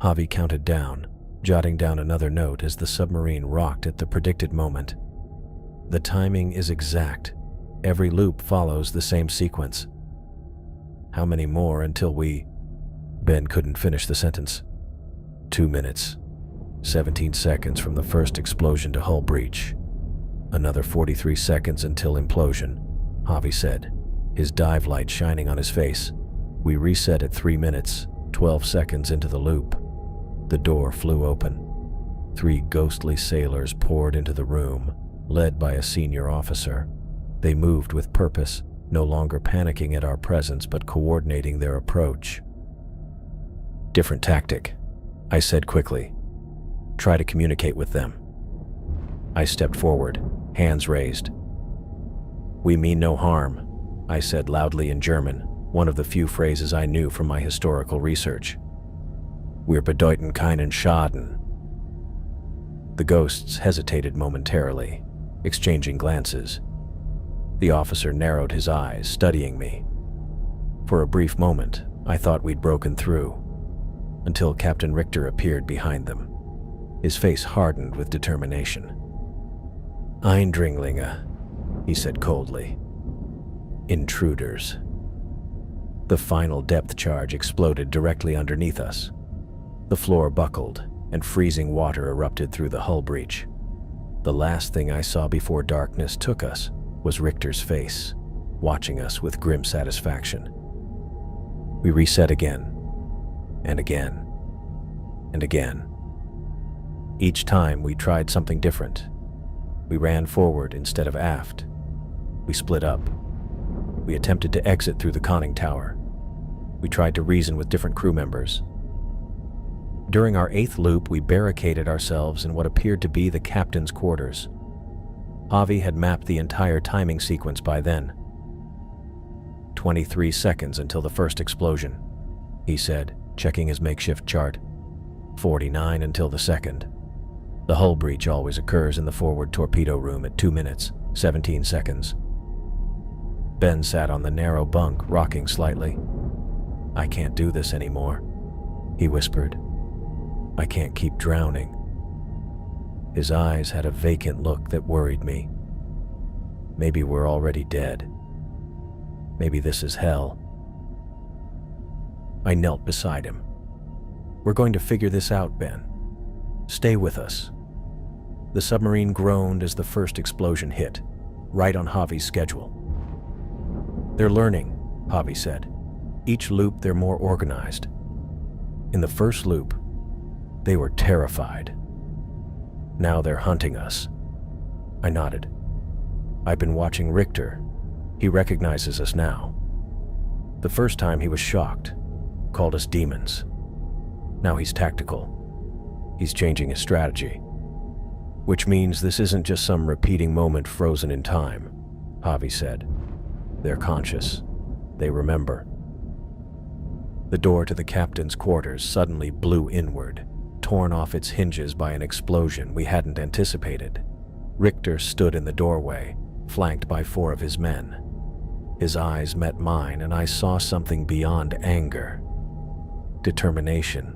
[SPEAKER 1] Javi counted down, jotting down another note as the submarine rocked at the predicted moment. The timing is exact. Every loop follows the same sequence. How many more until we... Ben couldn't finish the sentence. 2 minutes. 17 seconds from the first explosion to hull breach. Another 43 seconds until implosion, Javi said, his dive light shining on his face. We reset at 3 minutes, 12 seconds into the loop. The door flew open. 3 ghostly sailors poured into the room, led by a senior officer. They moved with purpose, no longer panicking at our presence but coordinating their approach. Different tactic, I said quickly. Try to communicate with them. I stepped forward, hands raised. We mean no harm, I said loudly in German, one of the few phrases I knew from my historical research. Wir bedeuten keinen Schaden. The ghosts hesitated momentarily, exchanging glances. The officer narrowed his eyes, studying me. For a brief moment, I thought we'd broken through, until Captain Richter appeared behind them. His face hardened with determination. Eindringlinge, he said coldly. Intruders. The final depth charge exploded directly underneath us. The floor buckled, and freezing water erupted through the hull breach. The last thing I saw before darkness took us was Richter's face, watching us with grim satisfaction. We reset again, and again, and again. Each time we tried something different. We ran forward instead of aft. We split up. We attempted to exit through the conning tower. We tried to reason with different crew members. During our 8th loop, we barricaded ourselves in what appeared to be the captain's quarters. Javi had mapped the entire timing sequence by then. 23 seconds until the first explosion, he said, checking his makeshift chart. 49 until the second. The hull breach always occurs in the forward torpedo room at 2 minutes, 17 seconds. Ben sat on the narrow bunk, rocking slightly. I can't do this anymore, he whispered. I can't keep drowning. His eyes had a vacant look that worried me. Maybe we're already dead. Maybe this is hell. I knelt beside him. We're going to figure this out, Ben. Stay with us. The submarine groaned as the first explosion hit, right on Javi's schedule. They're learning, Javi said. Each loop they're more organized. In the first loop, they were terrified. Now they're hunting us. I nodded. I've been watching Richter. He recognizes us now. The first time he was shocked, called us demons. Now he's tactical. He's changing his strategy. Which means this isn't just some repeating moment frozen in time, Javi said. They're conscious. They remember. The door to the captain's quarters suddenly blew inward, torn off its hinges by an explosion we hadn't anticipated. Richter stood in the doorway, flanked by 4 of his men. His eyes met mine, and I saw something beyond anger. Determination.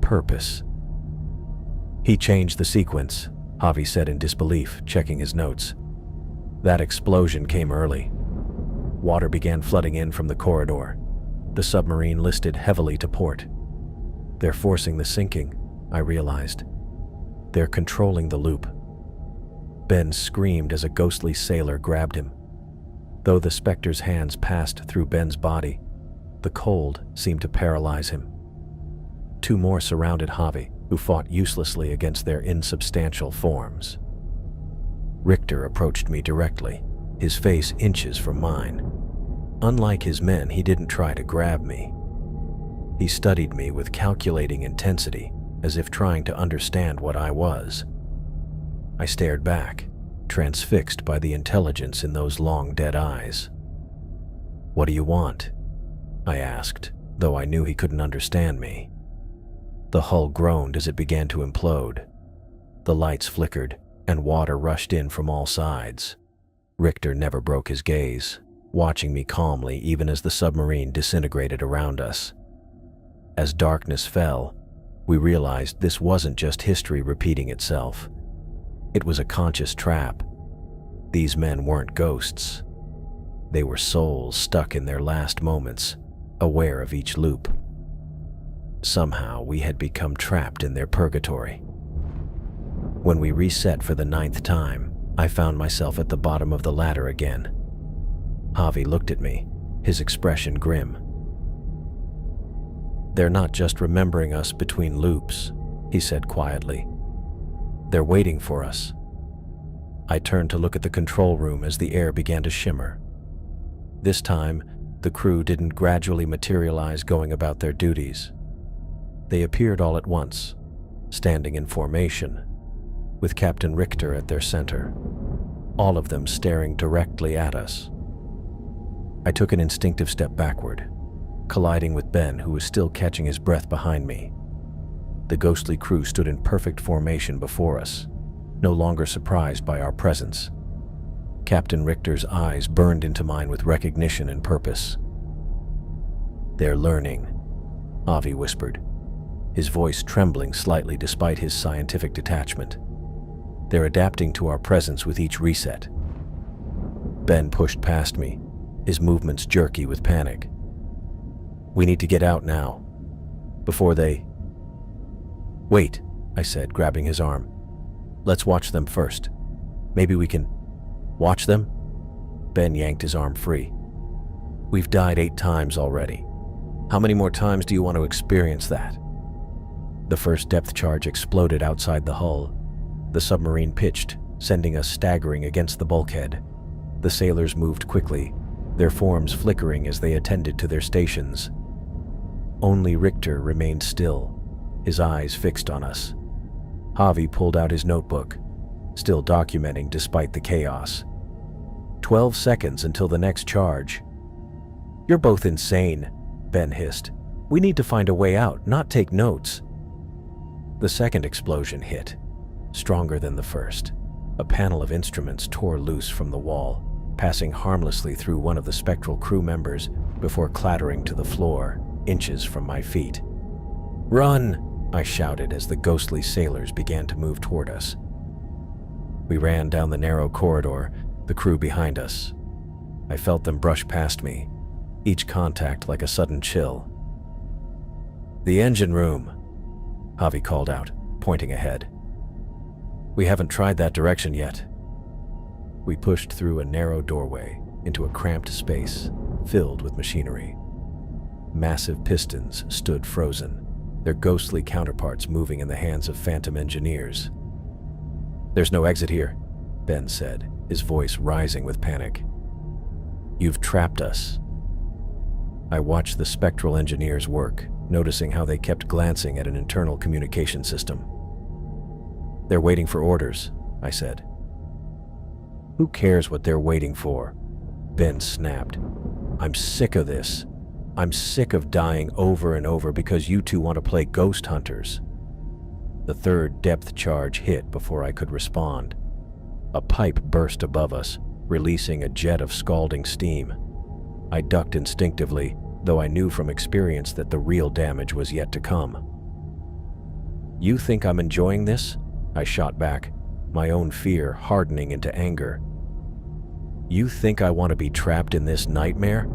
[SPEAKER 1] Purpose. He changed the sequence, Javi said in disbelief, checking his notes. That explosion came early. Water began flooding in from the corridor. The submarine listed heavily to port. They're forcing the sinking, I realized. They're controlling the loop. Ben screamed as a ghostly sailor grabbed him. Though the Spectre's hands passed through Ben's body, the cold seemed to paralyze him. 2 more surrounded Javi, who fought uselessly against their insubstantial forms. Richter approached me directly, his face inches from mine. Unlike his men, he didn't try to grab me. He studied me with calculating intensity, as if trying to understand what I was. I stared back, transfixed by the intelligence in those long, dead eyes. "What do you want?" I asked, though I knew he couldn't understand me. The hull groaned as it began to implode. The lights flickered, and water rushed in from all sides. Richter never broke his gaze, watching me calmly even as the submarine disintegrated around us. As darkness fell, we realized this wasn't just history repeating itself. It was a conscious trap. These men weren't ghosts. They were souls stuck in their last moments, aware of each loop. Somehow we had become trapped in their purgatory. When we reset for the 9th time, I found myself at the bottom of the ladder again. Javi looked at me, his expression grim. "They're not just remembering us between loops," he said quietly. "They're waiting for us." I turned to look at the control room as the air began to shimmer. This time, the crew didn't gradually materialize going about their duties. They appeared all at once, standing in formation, with Captain Richter at their center, all of them staring directly at us. I took an instinctive step backward, colliding with Ben, who was still catching his breath behind me. The ghostly crew stood in perfect formation before us, no longer surprised by our presence. Captain Richter's eyes burned into mine with recognition and purpose. "They're learning," Javi whispered, his voice trembling slightly despite his scientific detachment. "They're adapting to our presence with each reset." Ben pushed past me, his movements jerky with panic. "We need to get out now, before they—" "Wait," I said, grabbing his arm. "Let's watch them first. Maybe we can—" "Watch them?" Ben yanked his arm free. "We've died 8 times already. How many more times do you want to experience that?" The first depth charge exploded outside the hull. The submarine pitched, sending us staggering against the bulkhead. The sailors moved quickly, their forms flickering as they attended to their stations. Only Richter remained still, his eyes fixed on us. Javi pulled out his notebook, still documenting despite the chaos. 12 seconds until the next charge. "You're both insane," Ben hissed. "We need to find a way out, not take notes." The second explosion hit, stronger than the first. A panel of instruments tore loose from the wall, passing harmlessly through one of the spectral crew members before clattering to the floor, inches from my feet. "Run!" I shouted as the ghostly sailors began to move toward us. We ran down the narrow corridor, the crew behind us. I felt them brush past me, each contact like a sudden chill. "The engine room," Javi called out, pointing ahead. "We haven't tried that direction yet." We pushed through a narrow doorway into a cramped space filled with machinery. Massive pistons stood frozen, their ghostly counterparts moving in the hands of phantom engineers. "There's no exit here," Ben said, his voice rising with panic. "You've trapped us." I watched the spectral engineers work, noticing how they kept glancing at an internal communication system. "They're waiting for orders," I said. "Who cares what they're waiting for?" Ben snapped. "I'm sick of this. I'm sick of dying over and over because you two want to play ghost hunters." The third depth charge hit before I could respond. A pipe burst above us, releasing a jet of scalding steam. I ducked instinctively, though I knew from experience that the real damage was yet to come. "You think I'm enjoying this?" I shot back, my own fear hardening into anger. "You think I want to be trapped in this nightmare?"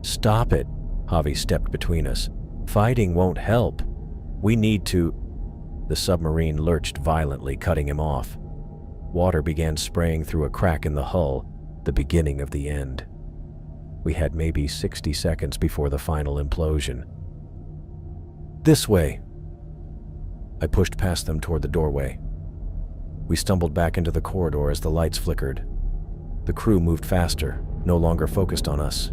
[SPEAKER 1] "Stop it," Javi stepped between us. "Fighting won't help. We need to—" The submarine lurched violently, cutting him off. Water began spraying through a crack in the hull, the beginning of the end. We had maybe 60 seconds before the final implosion. "This way." I pushed past them toward the doorway. We stumbled back into the corridor as the lights flickered. The crew moved faster, no longer focused on us.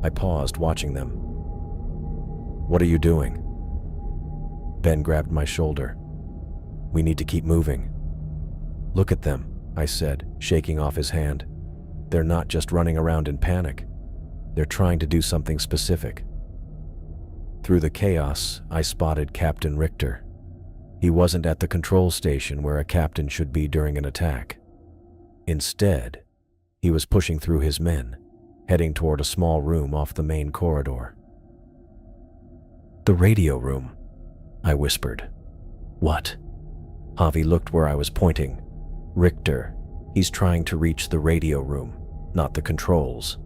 [SPEAKER 1] I paused, watching them. "What are you doing?" Ben grabbed my shoulder. "We need to keep moving." "Look at them," I said, shaking off his hand. "They're not just running around in panic. They're trying to do something specific." Through the chaos, I spotted Captain Richter. He wasn't at the control station where a captain should be during an attack. Instead, he was pushing through his men, heading toward a small room off the main corridor. "The radio room," I whispered. "What?" Javi looked where I was pointing. "Richter, he's trying to reach the radio room, not the controls."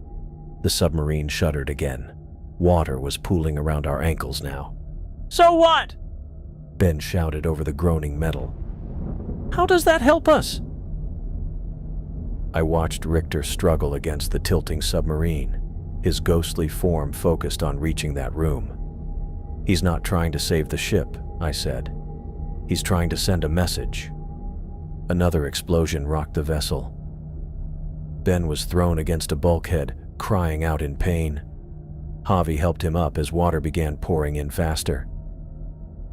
[SPEAKER 1] The submarine shuddered again. Water was pooling around our ankles now.
[SPEAKER 2] "So what?"
[SPEAKER 1] Ben shouted over the groaning metal.
[SPEAKER 2] "How does that help us?"
[SPEAKER 1] I watched Richter struggle against the tilting submarine, his ghostly form focused on reaching that room. "He's not trying to save the ship," I said. "He's trying to send a message." Another explosion rocked the vessel. Ben was thrown against a bulkhead, crying out in pain. Javi helped him up as water began pouring in faster.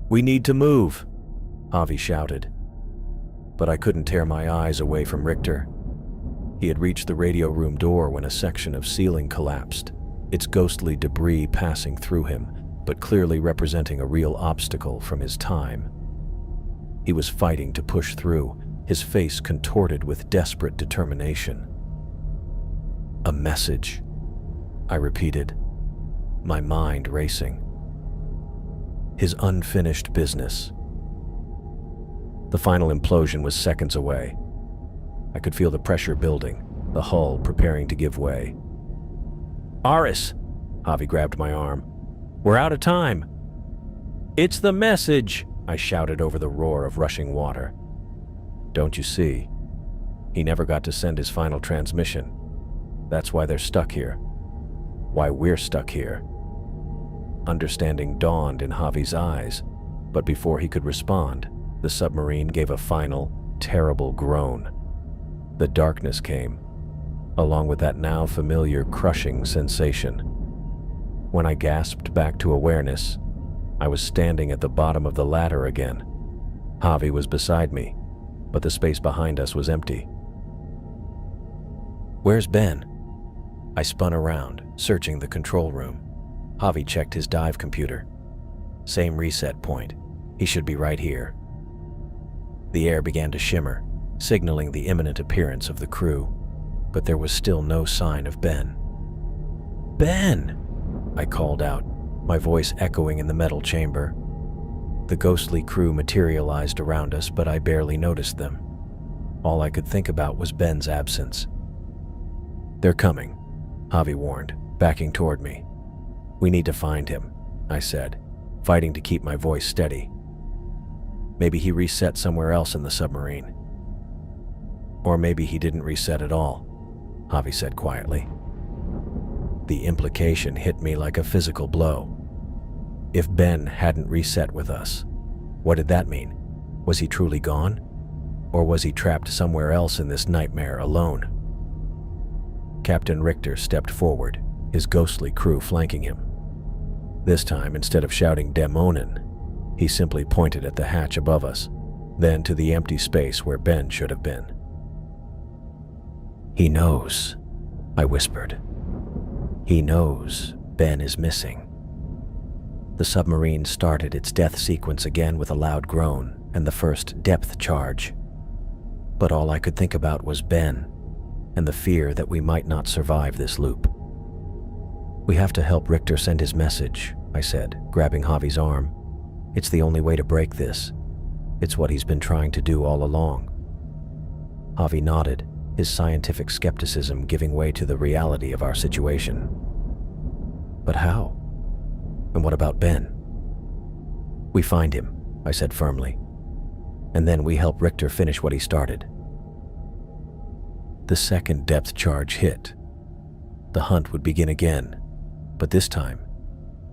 [SPEAKER 1] "We need to move," Javi shouted. But I couldn't tear my eyes away from Richter. He had reached the radio room door when a section of ceiling collapsed, its ghostly debris passing through him, but clearly representing a real obstacle from his time. He was fighting to push through, his face contorted with desperate determination. "A message," I repeated, my mind racing. His unfinished business. The final implosion was seconds away. I could feel the pressure building, the hull preparing to give way.
[SPEAKER 2] "Aris,"
[SPEAKER 1] Javi grabbed my arm.
[SPEAKER 2] "we're out of time."
[SPEAKER 1] "It's the message," I shouted over the roar of rushing water. "Don't you see? He never got to send his final transmission. That's why they're stuck here. Why we're stuck here." Understanding dawned in Javi's eyes, but before he could respond, the submarine gave a final, terrible groan. The darkness came, along with that now familiar crushing sensation. When I gasped back to awareness, I was standing at the bottom of the ladder again. Javi was beside me, but the space behind us was empty. "Where's Ben?" I spun around, searching the control room. Javi checked his dive computer. Same reset point. He should be right here. The air began to shimmer, signaling the imminent appearance of the crew, but there was still no sign of Ben. "Ben!" I called out, my voice echoing in the metal chamber. The ghostly crew materialized around us, but I barely noticed them. All I could think about was Ben's absence. "They're coming," Javi warned, backing toward me. "We need to find him," I said, fighting to keep my voice steady. "Maybe he reset somewhere else in the submarine. Or maybe he didn't reset at all," Javi said quietly. The implication hit me like a physical blow. If Ben hadn't reset with us, what did that mean? Was he truly gone? Or was he trapped somewhere else in this nightmare alone? Captain Richter stepped forward, his ghostly crew flanking him. This time, instead of shouting "Dämonen," he simply pointed at the hatch above us, then to the empty space where Ben should have been. "He knows," I whispered. "He knows Ben is missing." The submarine started its death sequence again with a loud groan and the first depth charge. But all I could think about was Ben and the fear that we might not survive this loop. "We have to help Richter send his message," I said, grabbing Javi's arm. "It's the only way to break this. It's what he's been trying to do all along." Javi nodded, his scientific skepticism giving way to the reality of our situation. "But how? And what about Ben?" "We find him," I said firmly. "And then we help Richter finish what he started." The second depth charge hit. The hunt would begin again, but this time,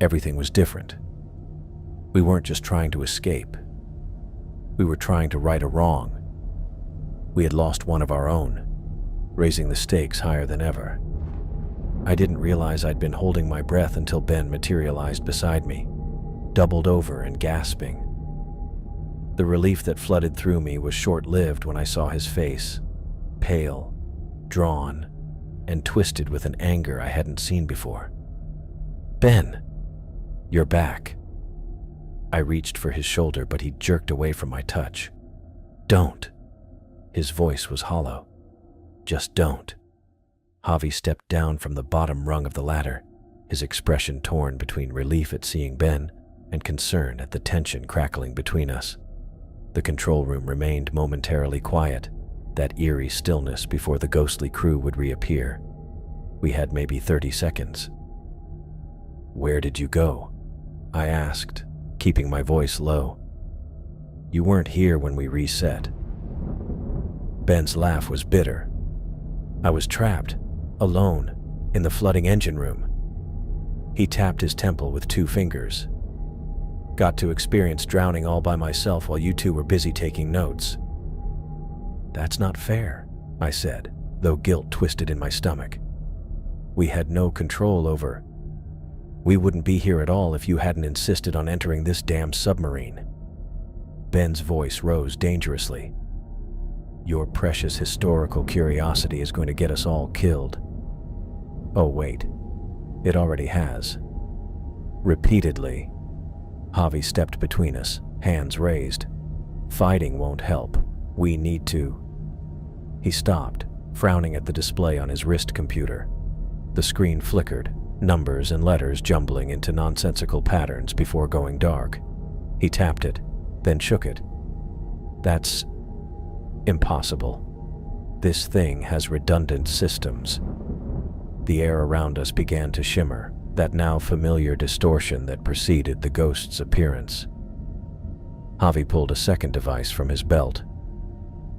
[SPEAKER 1] everything was different. We weren't just trying to escape. We were trying to right a wrong. We had lost one of our own, raising the stakes higher than ever. I didn't realize I'd been holding my breath until Ben materialized beside me, doubled over and gasping. The relief that flooded through me was short-lived when I saw his face, pale, drawn, and twisted with an anger I hadn't seen before. "Ben!" "You're back." I reached for his shoulder, but he jerked away from my touch. "Don't." His voice was hollow. "Just don't." Javi stepped down from the bottom rung of the ladder, his expression torn between relief at seeing Ben and concern at the tension crackling between us. The control room remained momentarily quiet, that eerie stillness before the ghostly crew would reappear. We had maybe 30 seconds. "Where did you go?" I asked, keeping my voice low. "You weren't here when we reset." Ben's laugh was bitter. "I was trapped, alone, in the flooding engine room." He tapped his temple with 2 fingers. "Got to experience drowning all by myself while you two were busy taking notes." "That's not fair," I said, though guilt twisted in my stomach. "We had no control over. We wouldn't be here at all if you hadn't insisted on entering this damn submarine." Ben's voice rose dangerously. "Your precious historical curiosity is going to get us all killed." "Oh wait, it already has." Repeatedly, Javi stepped between us, hands raised. "Fighting won't help. We need to." He stopped, frowning at the display on his wrist computer. The screen flickered, numbers and letters jumbling into nonsensical patterns before going dark. He tapped it, then shook it. "That's impossible. This thing has redundant systems." The air around us began to shimmer, that now familiar distortion that preceded the ghost's appearance. Javi pulled a second device from his belt,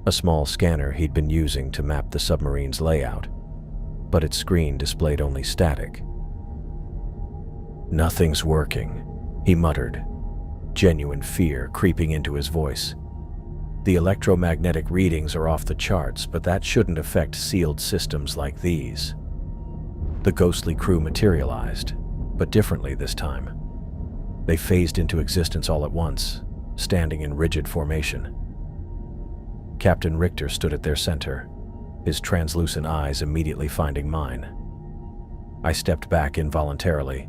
[SPEAKER 1] a small scanner he'd been using to map the submarine's layout, but its screen displayed only static. "Nothing's working," he muttered, genuine fear creeping into his voice. "The electromagnetic readings are off the charts, but that shouldn't affect sealed systems like these." The ghostly crew materialized, but differently this time. They phased into existence all at once, standing in rigid formation. Captain Richter stood at their center, his translucent eyes immediately finding mine. I stepped back involuntarily.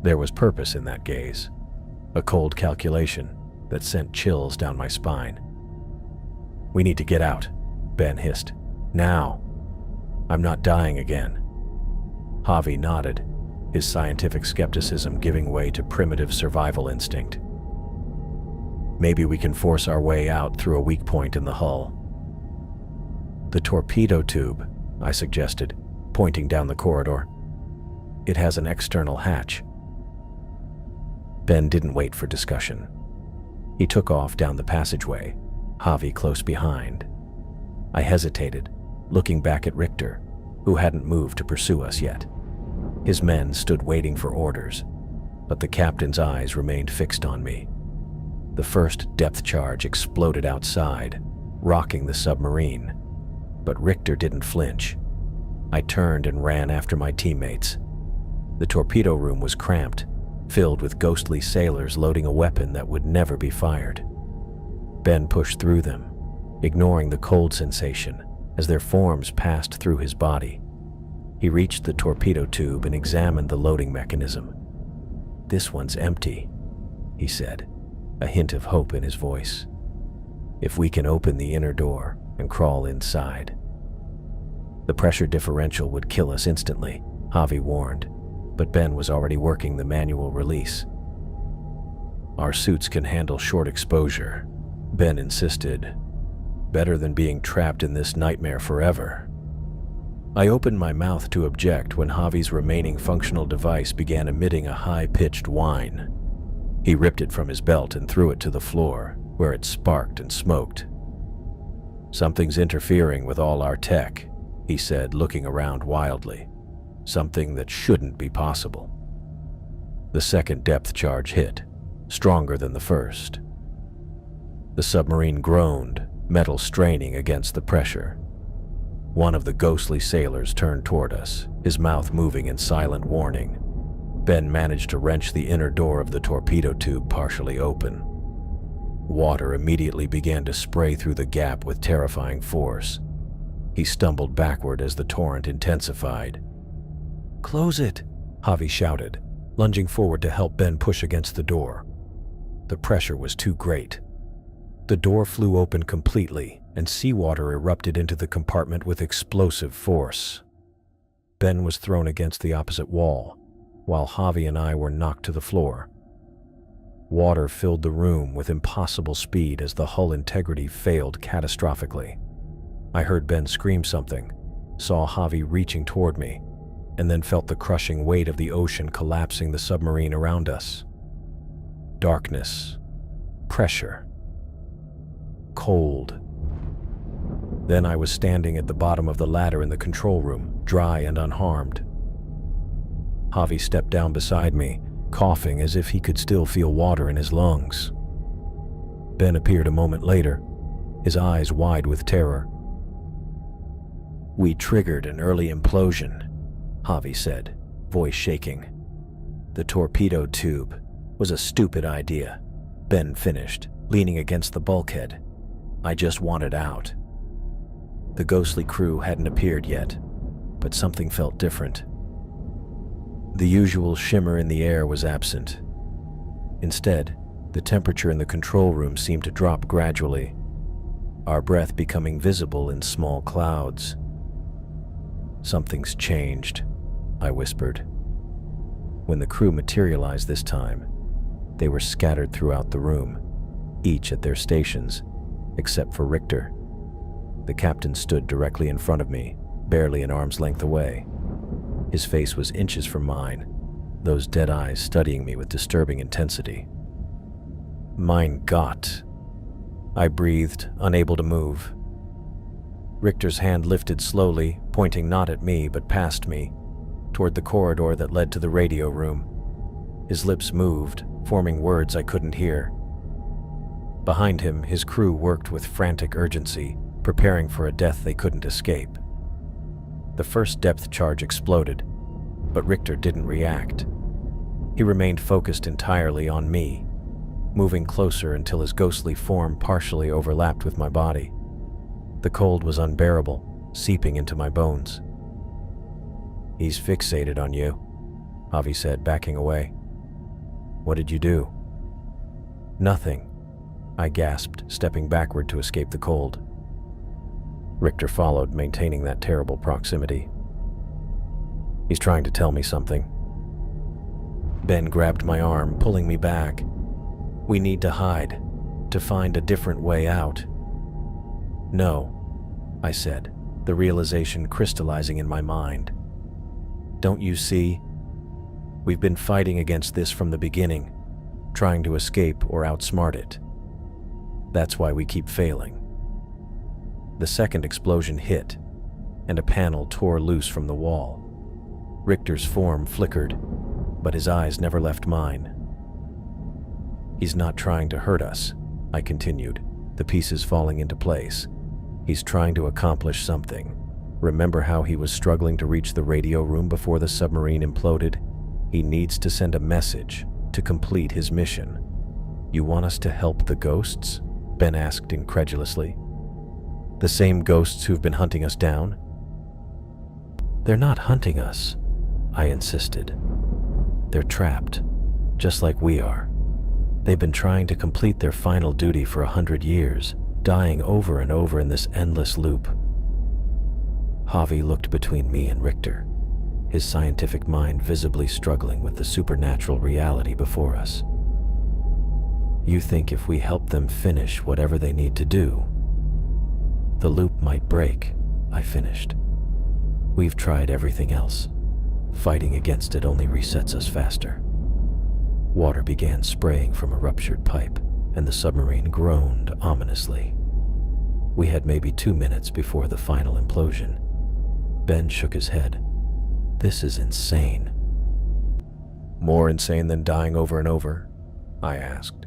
[SPEAKER 1] There was purpose in that gaze, a cold calculation that sent chills down my spine. "We need to get out," Ben hissed. "Now. I'm not dying again." Javi nodded, his scientific skepticism giving way to primitive survival instinct. "Maybe we can force our way out through a weak point in the hull." "The torpedo tube," I suggested, pointing down the corridor. "It has an external hatch." Ben didn't wait for discussion. He took off down the passageway, Javi close behind. I hesitated, looking back at Richter, who hadn't moved to pursue us yet. His men stood waiting for orders, but the captain's eyes remained fixed on me. The first depth charge exploded outside, rocking the submarine, but Richter didn't flinch. I turned and ran after my teammates. The torpedo room was cramped, filled with ghostly sailors loading a weapon that would never be fired. Ben pushed through them, ignoring the cold sensation as their forms passed through his body. He reached the torpedo tube and examined the loading mechanism. "This one's empty," he said, a hint of hope in his voice. "If we can open the inner door and crawl inside." "The pressure differential would kill us instantly," Javi warned, but Ben was already working the manual release. "Our suits can handle short exposure," Ben insisted. "Better than being trapped in this nightmare forever." I opened my mouth to object when Javi's remaining functional device began emitting a high-pitched whine. He ripped it from his belt and threw it to the floor, where it sparked and smoked. "Something's interfering with all our tech," he said, looking around wildly. "Something that shouldn't be possible." The second depth charge hit, stronger than the first. The submarine groaned, metal straining against the pressure. One of the ghostly sailors turned toward us, his mouth moving in silent warning. Ben managed to wrench the inner door of the torpedo tube partially open. Water immediately began to spray through the gap with terrifying force. He stumbled backward as the torrent intensified. "Close it," Javi shouted, lunging forward to help Ben push against the door. The pressure was too great. The door flew open completely, and seawater erupted into the compartment with explosive force. Ben was thrown against the opposite wall, while Javi and I were knocked to the floor. Water filled the room with impossible speed as the hull integrity failed catastrophically. I heard Ben scream something, saw Javi reaching toward me, and then felt the crushing weight of the ocean collapsing the submarine around us. Darkness, pressure, cold. Then I was standing at the bottom of the ladder in the control room, dry and unharmed. Javi stepped down beside me, coughing as if he could still feel water in his lungs. Ben appeared a moment later, his eyes wide with terror. "We triggered an early implosion," Javi said, voice shaking. "The torpedo tube was a stupid idea," Ben finished, leaning against the bulkhead. "I just wanted out." The ghostly crew hadn't appeared yet, but something felt different. The usual shimmer in the air was absent. Instead, the temperature in the control room seemed to drop gradually, our breath becoming visible in small clouds. "Something's changed," I whispered. When the crew materialized this time, they were scattered throughout the room, each at their stations, except for Richter. The captain stood directly in front of me, barely an arm's length away. His face was inches from mine, those dead eyes studying me with disturbing intensity. "Mein Gott," I breathed, unable to move. Richter's hand lifted slowly, pointing not at me but past me, toward the corridor that led to the radio room. His lips moved, forming words I couldn't hear. Behind him, his crew worked with frantic urgency, preparing for a death they couldn't escape. The first depth charge exploded, but Richter didn't react. He remained focused entirely on me, moving closer until his ghostly form partially overlapped with my body. The cold was unbearable, seeping into my bones. "He's fixated on you," Javi said, backing away. "What did you do?" "Nothing," I gasped, stepping backward to escape the cold. Richter followed, maintaining that terrible proximity. "He's trying to tell me something." Ben grabbed my arm, pulling me back. "We need to hide, to find a different way out." "No," I said, the realization crystallizing in my mind. "Don't you see? We've been fighting against this from the beginning, trying to escape or outsmart it. That's why we keep failing." The second explosion hit, and a panel tore loose from the wall. Richter's form flickered, but his eyes never left mine. "He's not trying to hurt us," I continued, the pieces falling into place. "He's trying to accomplish something. Remember how he was struggling to reach the radio room before the submarine imploded? He needs to send a message to complete his mission." "You want us to help the ghosts?" Ben asked incredulously. "The same ghosts who've been hunting us down?" "They're not hunting us," I insisted. "They're trapped, just like we are. They've been trying to complete their final duty for 100 years, dying over and over in this endless loop." Javi looked between me and Richter, his scientific mind visibly struggling with the supernatural reality before us. "You think if we help them finish whatever they need to do, the loop might break," I finished. "We've tried everything else. Fighting against it only resets us faster." Water began spraying from a ruptured pipe, and the submarine groaned ominously. We had maybe 2 minutes before the final implosion. Ben shook his head. "This is insane." "More insane than dying over and over?" I asked.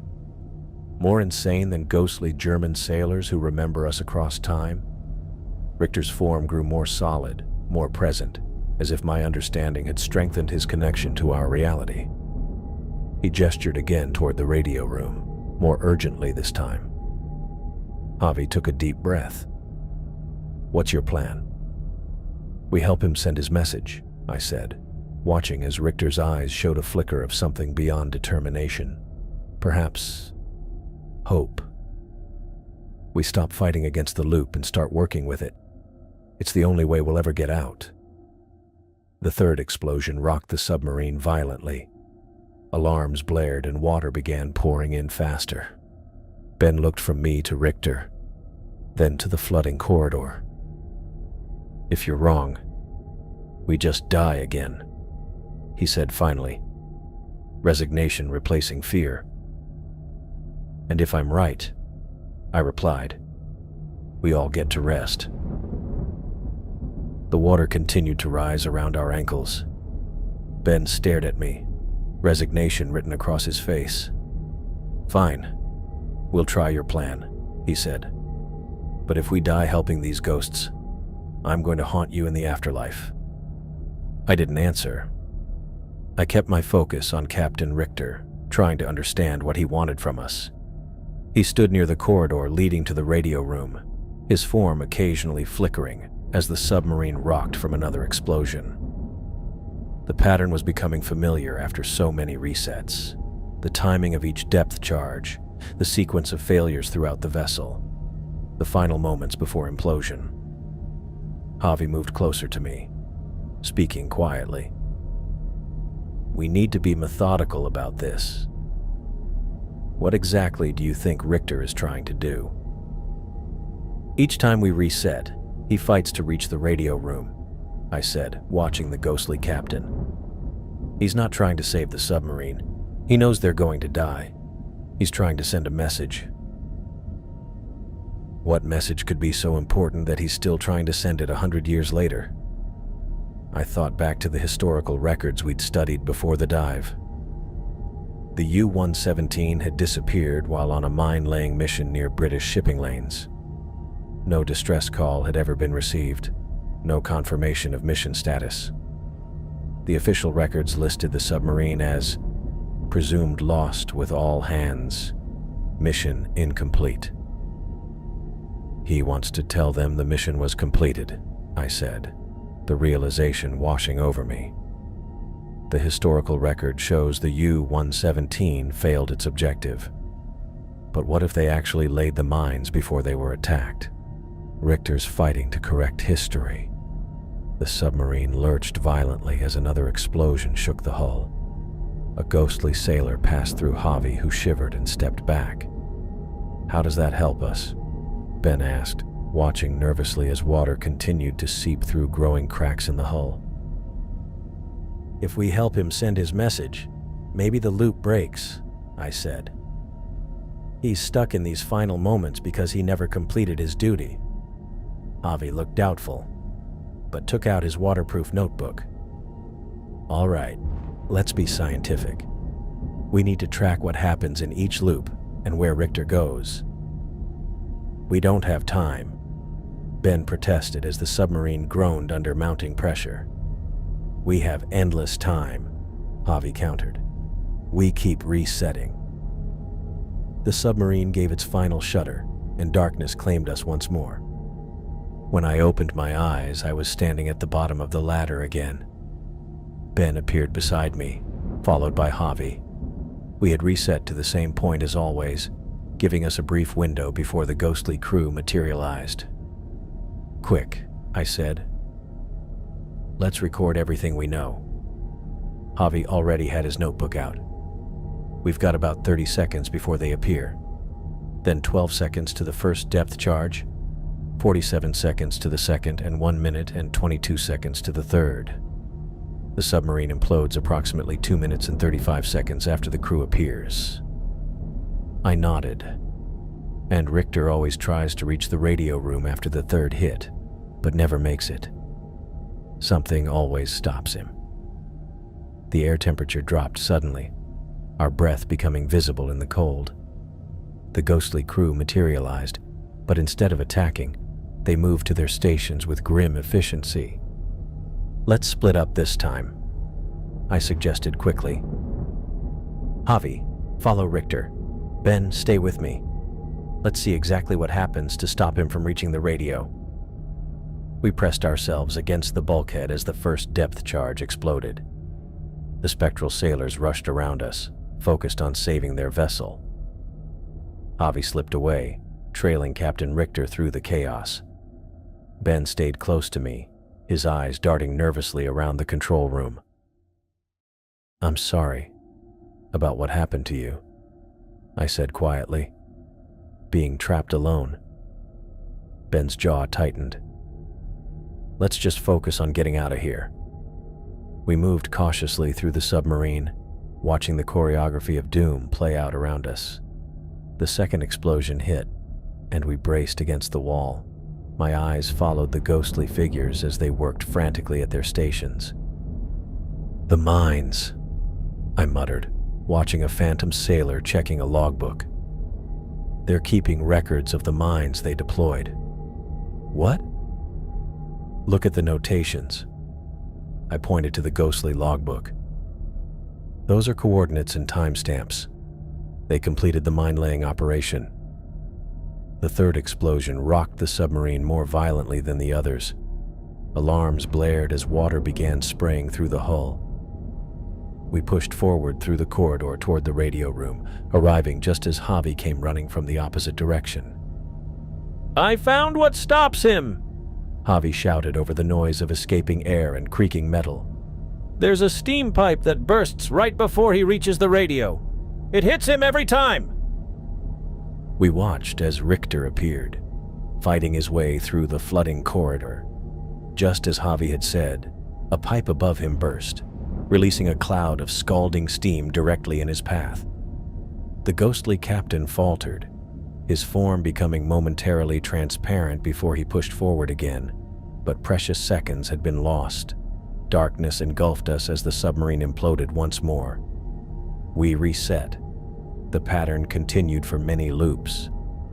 [SPEAKER 1] "More insane than ghostly German sailors who remember us across time?" Richter's form grew more solid, more present, as if my understanding had strengthened his connection to our reality. He gestured again toward the radio room, more urgently this time. Javi took a deep breath. "What's your plan?" "We help him send his message," I said. watching as Richter's eyes showed a flicker of something beyond determination. Perhaps hope. We stop fighting against the loop and start working with it. It's the only way we'll ever get out. The third explosion rocked the submarine violently. Alarms blared and water began pouring in faster. Ben looked from me to Richter, then to the flooding corridor. "If you're wrong, we just die again," he said finally, resignation replacing fear. "And if I'm right," I replied, "we all get to rest." The water continued to rise around our ankles. Ben stared at me, resignation written across his face. "Fine, we'll try your plan," he said. "But if we die helping these ghosts, I'm going to haunt you in the afterlife." I didn't answer. I kept my focus on Captain Richter, trying to understand what he wanted from us. He stood near the corridor leading to the radio room, his form occasionally flickering as the submarine rocked from another explosion. The pattern was becoming familiar after so many resets. The timing of each depth charge, the sequence of failures throughout the vessel, the final moments before implosion. Javi moved closer to me, speaking quietly. "We need to be methodical about this. What exactly do you think Richter is trying to do?" "Each time we reset, he fights to reach the radio room," I said, watching the ghostly captain. "He's not trying to save the submarine. He knows they're going to die. He's trying to send a message." What message could be so important that he's still trying to send it 100 years later? I thought back to the historical records we'd studied before the dive. The U-117 had disappeared while on a mine-laying mission near British shipping lanes. No distress call had ever been received, no confirmation of mission status. The official records listed the submarine as presumed lost with all hands, mission incomplete. "He wants to tell them the mission was completed," I said, the realization washing over me. The historical record shows the U-117 failed its objective. But what if they actually laid the mines before they were attacked? Richter's fighting to correct history. The submarine lurched violently as another explosion shook the hull. A ghostly sailor passed through Javi, who shivered and stepped back. "How does that help us?" Ben asked, watching nervously as water continued to seep through growing cracks in the hull. "If we help him send his message, maybe the loop breaks," I said. "He's stuck in these final moments because he never completed his duty." Javi looked doubtful, but took out his waterproof notebook. "All right, let's be scientific. We need to track what happens in each loop and where Richter goes." "We don't have time," Ben protested as the submarine groaned under mounting pressure. "We have endless time," Javi countered. "We keep resetting." The submarine gave its final shudder, and darkness claimed us once more. When I opened my eyes, I was standing at the bottom of the ladder again. Ben appeared beside me, followed by Javi. We had reset to the same point as always, giving us a brief window before the ghostly crew materialized. "Quick," I said. "Let's record everything we know." Javi already had his notebook out. "We've got about 30 seconds before they appear. Then 12 seconds to the first depth charge, 47 seconds to the second, and 1 minute and 22 seconds to the third. The submarine implodes approximately 2 minutes and 35 seconds after the crew appears." I nodded. "And Richter always tries to reach the radio room after the third hit, but never makes it. Something always stops him." The air temperature dropped suddenly, our breath becoming visible in the cold. The ghostly crew materialized, but instead of attacking, they moved to their stations with grim efficiency. "Let's split up this time," I suggested quickly. "Javi, follow Richter. Ben, stay with me. Let's see exactly what happens to stop him from reaching the radio." We pressed ourselves against the bulkhead as the first depth charge exploded. The spectral sailors rushed around us, focused on saving their vessel. Javi slipped away, trailing Captain Richter through the chaos. Ben stayed close to me, his eyes darting nervously around the control room. "I'm sorry about what happened to you," I said quietly. "Being trapped alone." Ben's jaw tightened. "Let's just focus on getting out of here." We moved cautiously through the submarine, watching the choreography of doom play out around us. The second explosion hit, and we braced against the wall. My eyes followed the ghostly figures as they worked frantically at their stations. "The mines," I muttered, watching a phantom sailor checking a logbook. "They're keeping records of the mines they deployed." "What?" "Look at the notations." I pointed to the ghostly logbook. "Those are coordinates and timestamps. They completed the mine-laying operation." The third explosion rocked the submarine more violently than the others. Alarms blared as water began spraying through the hull. We pushed forward through the corridor toward the radio room, arriving just as Javi came running from the opposite direction.
[SPEAKER 2] "I found what stops him!"
[SPEAKER 1] Javi shouted over the noise of escaping air and creaking metal.
[SPEAKER 2] "There's a steam pipe that bursts right before he reaches the radio. It hits him every time!"
[SPEAKER 1] We watched as Richter appeared, fighting his way through the flooding corridor. Just as Javi had said, a pipe above him burst, releasing a cloud of scalding steam directly in his path. The ghostly captain faltered, his form becoming momentarily transparent before he pushed forward again, but precious seconds had been lost. Darkness engulfed us as the submarine imploded once more. We reset. The pattern continued for many loops.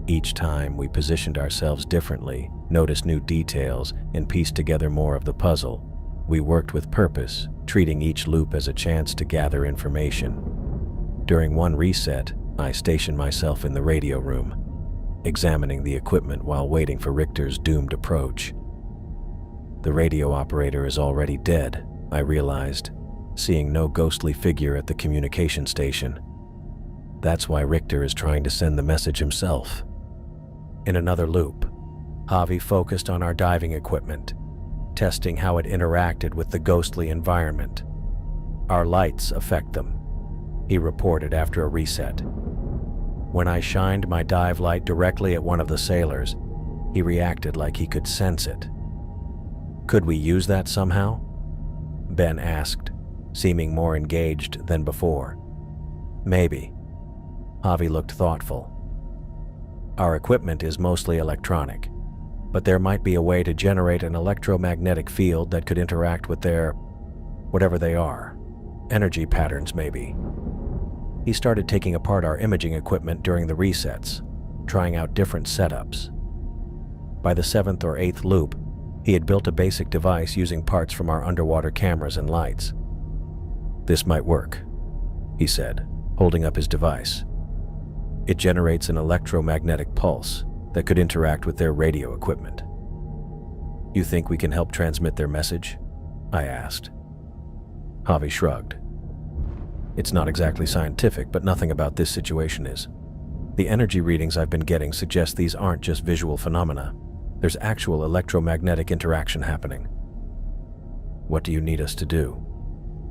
[SPEAKER 1] Each time we positioned ourselves differently, noticed new details, and pieced together more of the puzzle. We worked with purpose, treating each loop as a chance to gather information. During one reset, I stationed myself in the radio room, examining the equipment while waiting for Richter's doomed approach. The radio operator is already dead, I realized, seeing no ghostly figure at the communication station. That's why Richter is trying to send the message himself. In another loop, Javi focused on our diving equipment, testing how it interacted with the ghostly environment. "Our lights affect them," he reported after a reset. When I shined my dive light directly at one of the sailors, he reacted like he could sense it. "Could we use that somehow?" Ben asked, seeming more engaged than before. "Maybe." Javi looked thoughtful. "Our equipment is mostly electronic, but there might be a way to generate an electromagnetic field that could interact with their, whatever they are, energy patterns maybe." He started taking apart our imaging equipment during the resets, trying out different setups. By the 7th or 8th loop, he had built a basic device using parts from our underwater cameras and lights. "This might work," he said, holding up his device. "It generates an electromagnetic pulse that could interact with their radio equipment." "You think we can help transmit their message?" I asked. Javi shrugged. "It's not exactly scientific, but nothing about this situation is. The energy readings I've been getting suggest these aren't just visual phenomena. There's actual electromagnetic interaction happening." "What do you need us to do?"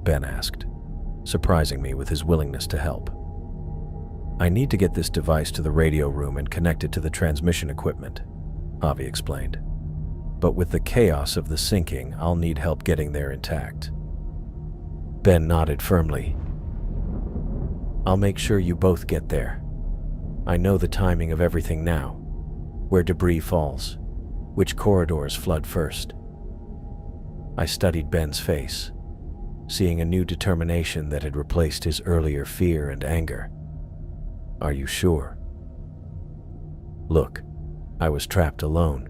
[SPEAKER 1] Ben asked, surprising me with his willingness to help. "I need to get this device to the radio room and connect it to the transmission equipment," Javi explained. "But with the chaos of the sinking, I'll need help getting there intact." Ben nodded firmly. "I'll make sure you both get there. I know the timing of everything now, where debris falls, which corridors flood first." I studied Ben's face, seeing a new determination that had replaced his earlier fear and anger. "Are you sure?" "Look, I was trapped alone,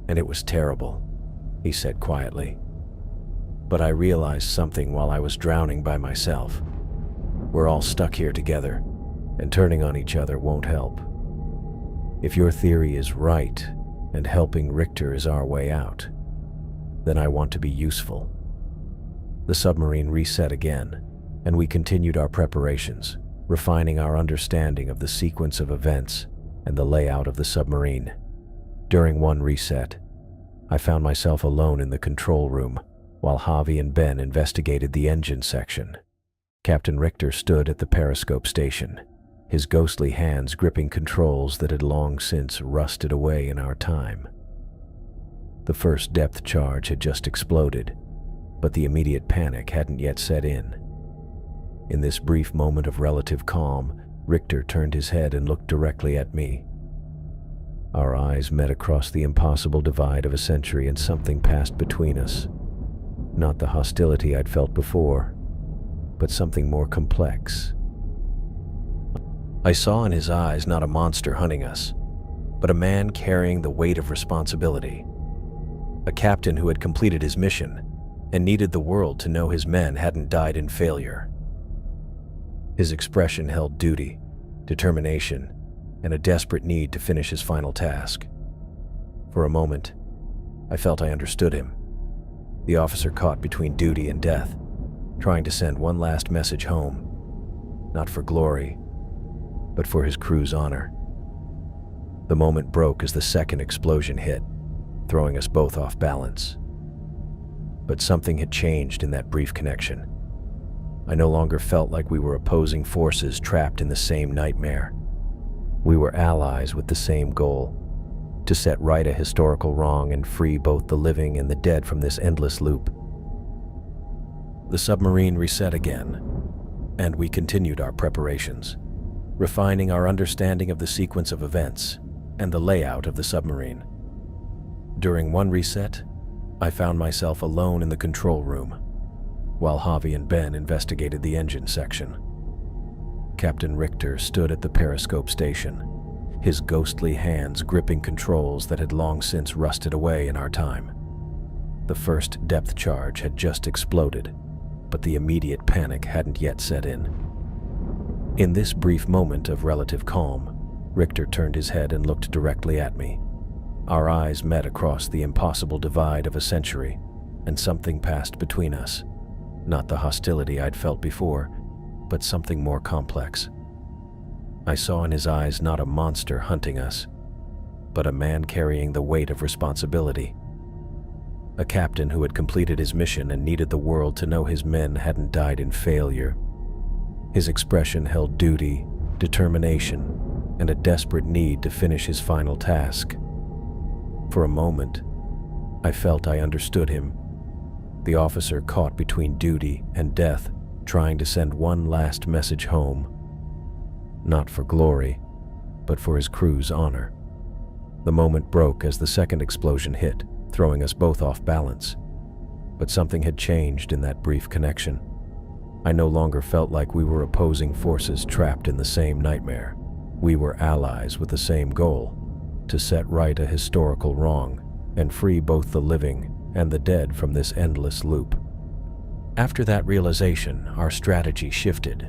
[SPEAKER 1] and it was terrible," he said quietly. "But I realized something while I was drowning by myself. We're all stuck here together, and turning on each other won't help. If your theory is right, and helping Richter is our way out, then I want to be useful." The submarine reset again, and we continued our preparations, refining our understanding of the sequence of events and the layout of the submarine. During one reset, I found myself alone in the control room while Javi and Ben investigated the engine section. Captain Richter stood at the periscope station, his ghostly hands gripping controls that had long since rusted away in our time. The first depth charge had just exploded, but the immediate panic hadn't yet set in. In this brief moment of relative calm, Richter turned his head and looked directly at me. Our eyes met across the impossible divide of a century, and something passed between us. Not the hostility I'd felt before, but something more complex. I saw in his eyes not a monster hunting us, but a man carrying the weight of responsibility. A captain who had completed his mission and needed the world to know his men hadn't died in failure. His expression held duty, determination, and a desperate need to finish his final task. For a moment, I felt I understood him. The officer caught between duty and death, trying to send one last message home, not for glory, but for his crew's honor. The moment broke as the second explosion hit, throwing us both off balance. But something had changed in that brief connection. I no longer felt like we were opposing forces trapped in the same nightmare. We were allies with the same goal: to set right a historical wrong and free both the living and the dead from this endless loop. The submarine reset again, and we continued our preparations, refining our understanding of the sequence of events and the layout of the submarine. During one reset, I found myself alone in the control room, while Javi and Ben investigated the engine section. Captain Richter stood at the periscope station, his ghostly hands gripping controls that had long since rusted away in our time. The first depth charge had just exploded, but the immediate panic hadn't yet set in. In this brief moment of relative calm, Richter turned his head and looked directly at me. Our eyes met across the impossible divide of a century, and something passed between us. Not the hostility I'd felt before, but something more complex. I saw in his eyes not a monster hunting us, but a man carrying the weight of responsibility. A captain who had completed his mission and needed the world to know his men hadn't died in failure. His expression held duty, determination, and a desperate need to finish his final task. For a moment, I felt I understood him. The officer caught between duty and death, trying to send one last message home. Not for glory, but for his crew's honor. The moment broke as the second explosion hit, throwing us both off balance. But something had changed in that brief connection. I no longer felt like we were opposing forces trapped in the same nightmare. We were allies with the same goal: to set right a historical wrong and free both the living and the dead from this endless loop. After that realization, our strategy shifted.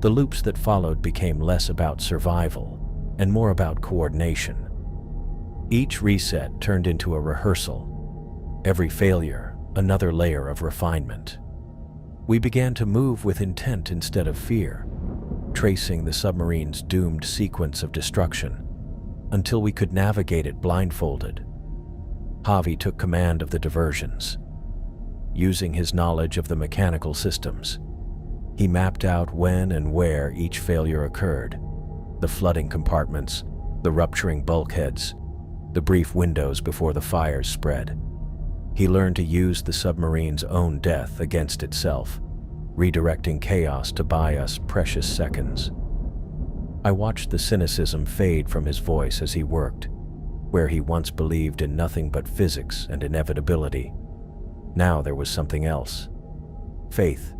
[SPEAKER 1] The loops that followed became less about survival and more about coordination. Each reset turned into a rehearsal, every failure another layer of refinement. We began to move with intent instead of fear, tracing the submarine's doomed sequence of destruction until we could navigate it blindfolded. Javi took command of the diversions. Using his knowledge of the mechanical systems, he mapped out when and where each failure occurred: the flooding compartments, the rupturing bulkheads, the brief windows before the fires spread. He learned to use the submarine's own death against itself, redirecting chaos to buy us precious seconds. I watched the cynicism fade from his voice as he worked. Where he once believed in nothing but physics and inevitability, now there was something else. Faith,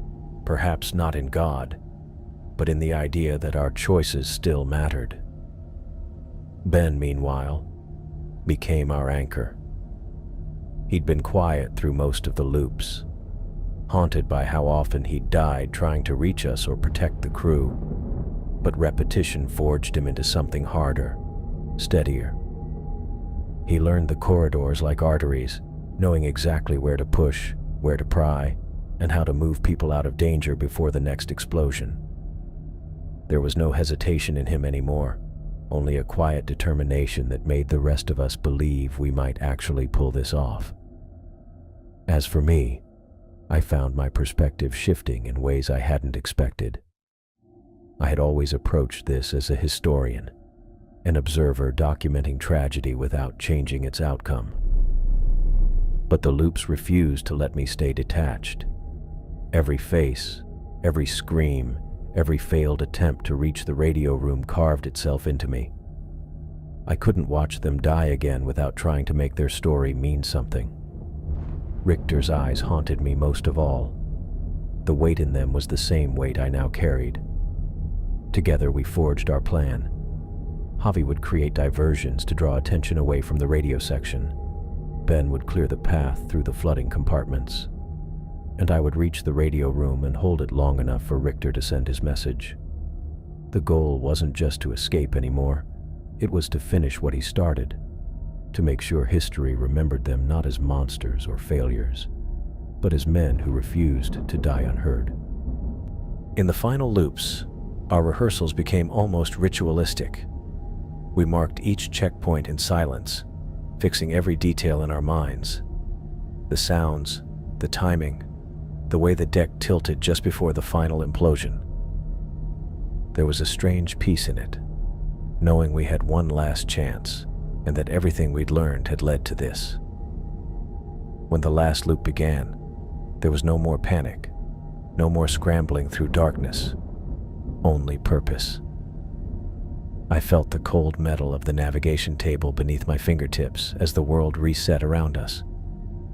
[SPEAKER 1] perhaps not in God, but in the idea that our choices still mattered. Ben, meanwhile, became our anchor. He'd been quiet through most of the loops, haunted by how often he'd died trying to reach us or protect the crew, but repetition forged him into something harder, steadier. He learned the corridors like arteries, knowing exactly where to push, where to pry, and how to move people out of danger before the next explosion. There was no hesitation in him anymore, only a quiet determination that made the rest of us believe we might actually pull this off. As for me, I found my perspective shifting in ways I hadn't expected. I had always approached this as a historian, an observer documenting tragedy without changing its outcome. But the loops refused to let me stay detached. Every face, every scream, every failed attempt to reach the radio room carved itself into me. I couldn't watch them die again without trying to make their story mean something. Richter's eyes haunted me most of all. The weight in them was the same weight I now carried. Together we forged our plan. Javi would create diversions to draw attention away from the radio section. Ben would clear the path through the flooding compartments, and I would reach the radio room and hold it long enough for Richter to send his message. The goal wasn't just to escape anymore, it was to finish what he started, to make sure history remembered them not as monsters or failures, but as men who refused to die unheard. In the final loops, our rehearsals became almost ritualistic. We marked each checkpoint in silence, fixing every detail in our minds. The sounds, the timing, the way the deck tilted just before the final implosion. There was a strange peace in it, knowing we had one last chance, and that everything we'd learned had led to this. When the last loop began, there was no more panic, no more scrambling through darkness, only purpose. I felt the cold metal of the navigation table beneath my fingertips as the world reset around us.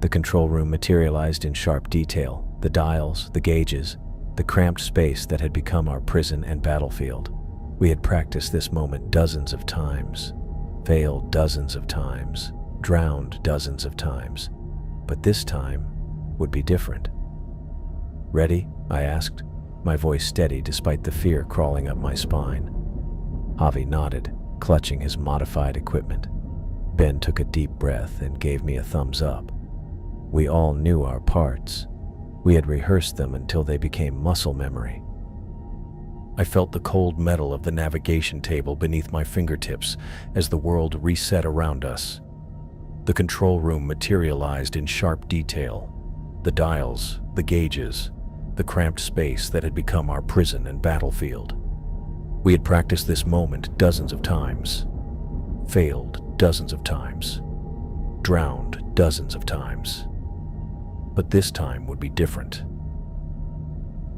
[SPEAKER 1] The control room materialized in sharp detail, the dials, the gauges, the cramped space that had become our prison and battlefield. We had practiced this moment dozens of times, failed dozens of times, drowned dozens of times, but this time would be different. "Ready?" I asked, my voice steady despite the fear crawling up my spine. Javi nodded, clutching his modified equipment. Ben took a deep breath and gave me a thumbs up. We all knew our parts. We had rehearsed them until they became muscle memory. I felt the cold metal of the navigation table beneath my fingertips as the world reset around us. The control room materialized in sharp detail. The dials, the gauges, the cramped space that had become our prison and battlefield. We had practiced this moment dozens of times, failed dozens of times, drowned dozens of times. But this time would be different.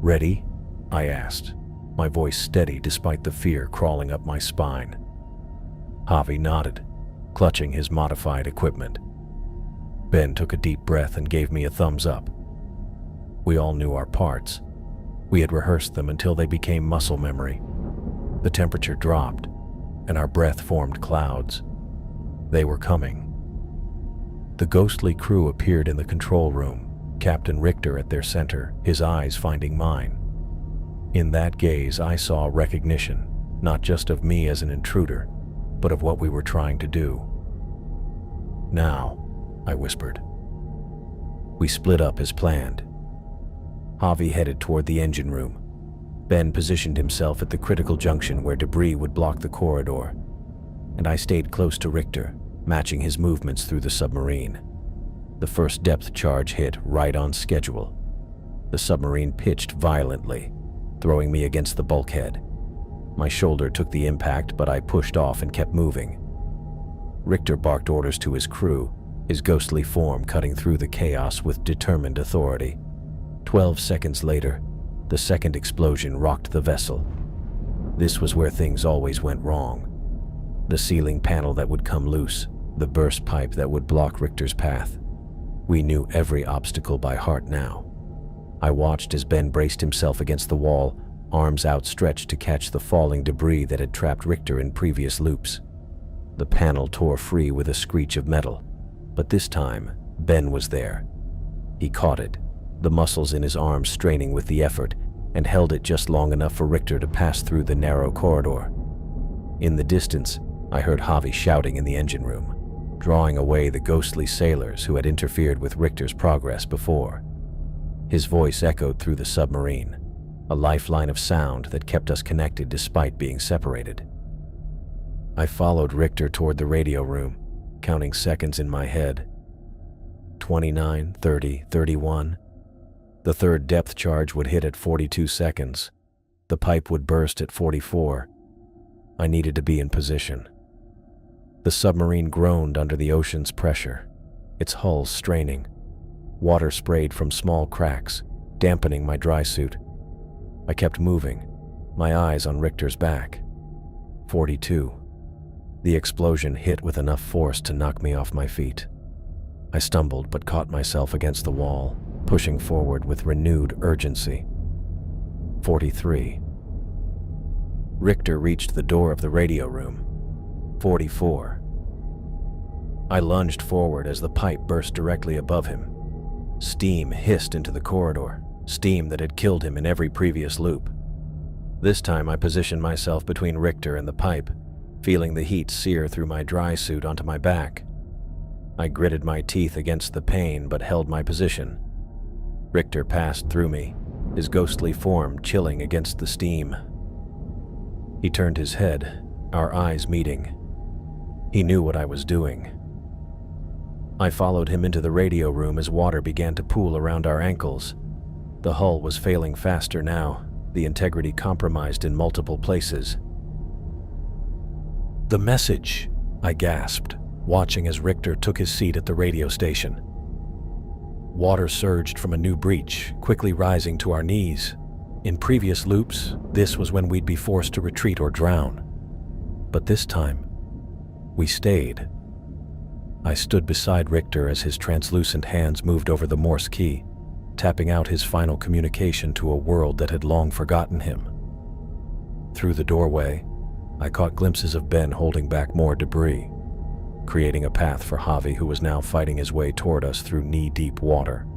[SPEAKER 1] "Ready?" I asked, my voice steady despite the fear crawling up my spine. Javi nodded, clutching his modified equipment. Ben took a deep breath and gave me a thumbs up. We all knew our parts. We had rehearsed them until they became muscle memory. The temperature dropped, and our breath formed clouds. They were coming. The ghostly crew appeared in the control room, Captain Richter at their center, his eyes finding mine. In that gaze, I saw recognition, not just of me as an intruder, but of what we were trying to do. "Now," I whispered. We split up as planned. Javi headed toward the engine room. Ben positioned himself at the critical junction where debris would block the corridor, and I stayed close to Richter, matching his movements through the submarine. The first depth charge hit right on schedule. The submarine pitched violently, throwing me against the bulkhead. My shoulder took the impact, but I pushed off and kept moving. Richter barked orders to his crew, his ghostly form cutting through the chaos with determined authority. 12 seconds later, the second explosion rocked the vessel. This was where things always went wrong. The ceiling panel that would come loose, the burst pipe that would block Richter's path. We knew every obstacle by heart now. I watched as Ben braced himself against the wall, arms outstretched to catch the falling debris that had trapped Richter in previous loops. The panel tore free with a screech of metal, but this time, Ben was there. He caught it, the muscles in his arms straining with the effort, and held it just long enough for Richter to pass through the narrow corridor. In the distance, I heard Javi shouting in the engine room, drawing away the ghostly sailors who had interfered with Richter's progress before. His voice echoed through the submarine, a lifeline of sound that kept us connected despite being separated. I followed Richter toward the radio room, counting seconds in my head. 29, 30, 31. The third depth charge would hit at 42 seconds. The pipe would burst at 44. I needed to be in position. The submarine groaned under the ocean's pressure, its hull straining. Water sprayed from small cracks, dampening my dry suit. I kept moving, my eyes on Richter's back. 42. The explosion hit with enough force to knock me off my feet. I stumbled but caught myself against the wall, pushing forward with renewed urgency. 43. Richter reached the door of the radio room. 44. I lunged forward as the pipe burst directly above him. Steam hissed into the corridor, steam that had killed him in every previous loop. This time I positioned myself between Richter and the pipe, feeling the heat sear through my dry suit onto my back. I gritted my teeth against the pain but held my position. Richter passed through me, his ghostly form chilling against the steam. He turned his head, our eyes meeting. He knew what I was doing. I followed him into the radio room as water began to pool around our ankles. The hull was failing faster now, the integrity compromised in multiple places. "The message," I gasped, watching as Richter took his seat at the radio station. Water surged from a new breach, quickly rising to our knees. In previous loops, this was when we'd be forced to retreat or drown. But this time, we stayed. I stood beside Richter as his translucent hands moved over the Morse key, tapping out his final communication to a world that had long forgotten him. Through the doorway, I caught glimpses of Ben holding back more debris, creating a path for Javi, who was now fighting his way toward us through knee-deep water.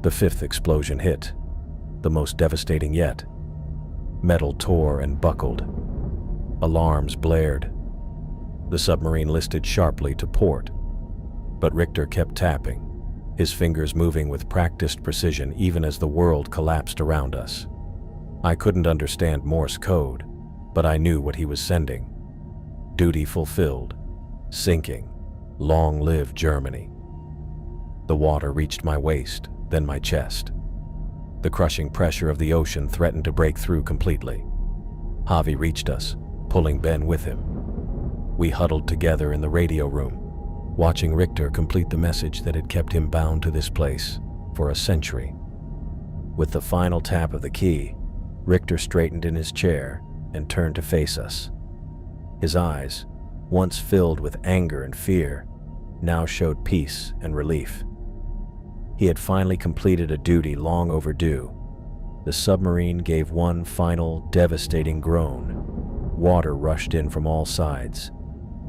[SPEAKER 1] The fifth explosion hit, the most devastating yet. Metal tore and buckled. Alarms blared. The submarine listed sharply to port, but Richter kept tapping, his fingers moving with practiced precision even as the world collapsed around us. I couldn't understand Morse code, but I knew what he was sending. Duty fulfilled. Sinking. Long live Germany. The water reached my waist, then my chest. The crushing pressure of the ocean threatened to break through completely. Javi reached us, pulling Ben with him. We huddled together in the radio room, watching Richter complete the message that had kept him bound to this place for a century. With the final tap of the key, Richter straightened in his chair and turned to face us. His eyes, once filled with anger and fear, now showed peace and relief. He had finally completed a duty long overdue. The submarine gave one final, devastating groan. Water rushed in from all sides.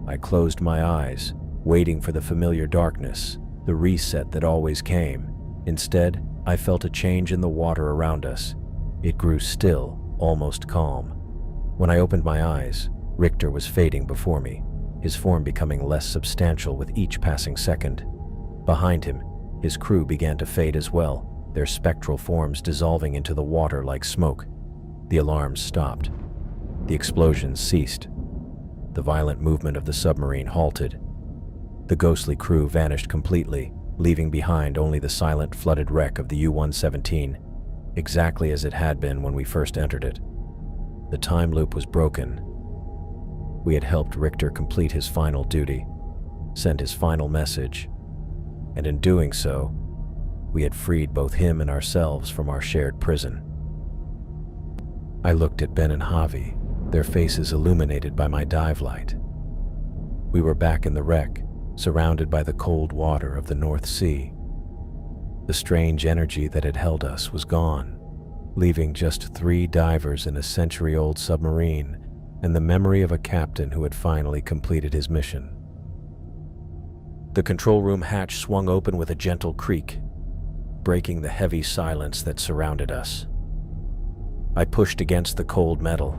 [SPEAKER 1] I closed my eyes, waiting for the familiar darkness, the reset that always came. Instead, I felt a change in the water around us. It grew still, almost calm. When I opened my eyes, Richter was fading before me, his form becoming less substantial with each passing second. Behind him, his crew began to fade as well, their spectral forms dissolving into the water like smoke. The alarms stopped. The explosions ceased. The violent movement of the submarine halted. The ghostly crew vanished completely, leaving behind only the silent, flooded wreck of the U-117, exactly as it had been when we first entered it. The time loop was broken. We had helped Richter complete his final duty, send his final message, and in doing so, we had freed both him and ourselves from our shared prison. I looked at Ben and Javi, their faces illuminated by my dive light. We were back in the wreck, surrounded by the cold water of the North Sea. The strange energy that had held us was gone, leaving just 3 divers in a century-old submarine and the memory of a captain who had finally completed his mission. The control room hatch swung open with a gentle creak, breaking the heavy silence that surrounded us. I pushed against the cold metal,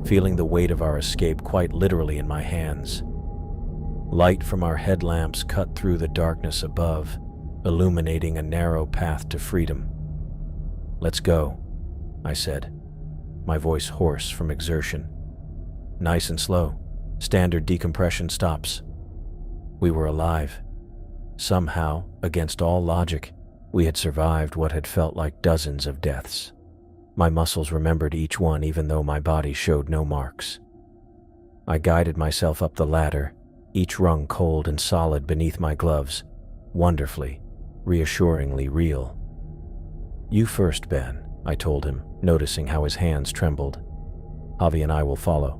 [SPEAKER 1] feeling the weight of our escape quite literally in my hands. Light from our headlamps cut through the darkness above, illuminating a narrow path to freedom. "Let's go," I said, my voice hoarse from exertion. Nice and slow, standard decompression stops. We were alive. Somehow, against all logic, we had survived what had felt like dozens of deaths. My muscles remembered each one even though my body showed no marks. I guided myself up the ladder, each rung cold and solid beneath my gloves, wonderfully, reassuringly real. "You first, Ben," I told him, noticing how his hands trembled. "Javi and I will follow."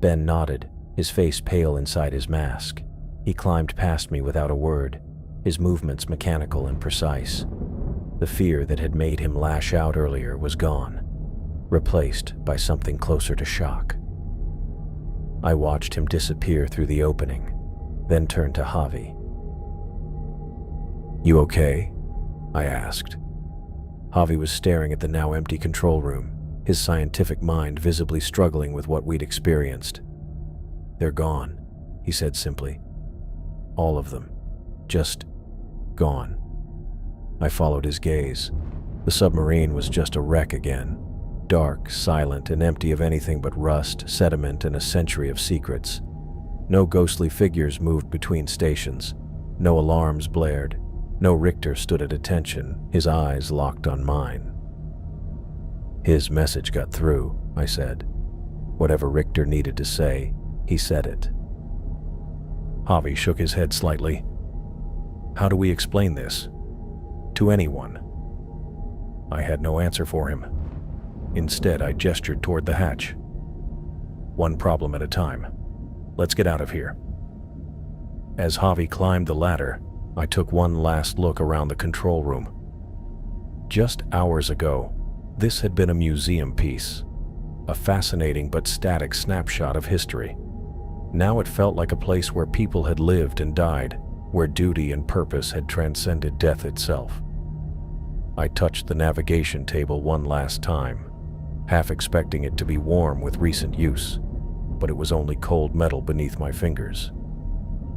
[SPEAKER 1] Ben nodded, his face pale inside his mask. He climbed past me without a word, his movements mechanical and precise. The fear that had made him lash out earlier was gone, replaced by something closer to shock. I watched him disappear through the opening, then turned to Javi. "You okay?" I asked. Javi was staring at the now empty control room, his scientific mind visibly struggling with what we'd experienced. "They're gone," he said simply. "All of them. Just gone." I followed his gaze. The submarine was just a wreck again. Dark, silent, and empty of anything but rust, sediment, and a century of secrets. No ghostly figures moved between stations. No alarms blared. No Richter stood at attention, his eyes locked on mine. "His message got through," I said. Whatever Richter needed to say, he said it. Javi shook his head slightly. "How do we explain this? To anyone?" I had no answer for him. Instead, I gestured toward the hatch. "One problem at a time. Let's get out of here." As Javi climbed the ladder, I took one last look around the control room. Just hours ago, this had been a museum piece, a fascinating but static snapshot of history. Now it felt like a place where people had lived and died, where duty and purpose had transcended death itself. I touched the navigation table one last time, half expecting it to be warm with recent use, but it was only cold metal beneath my fingers.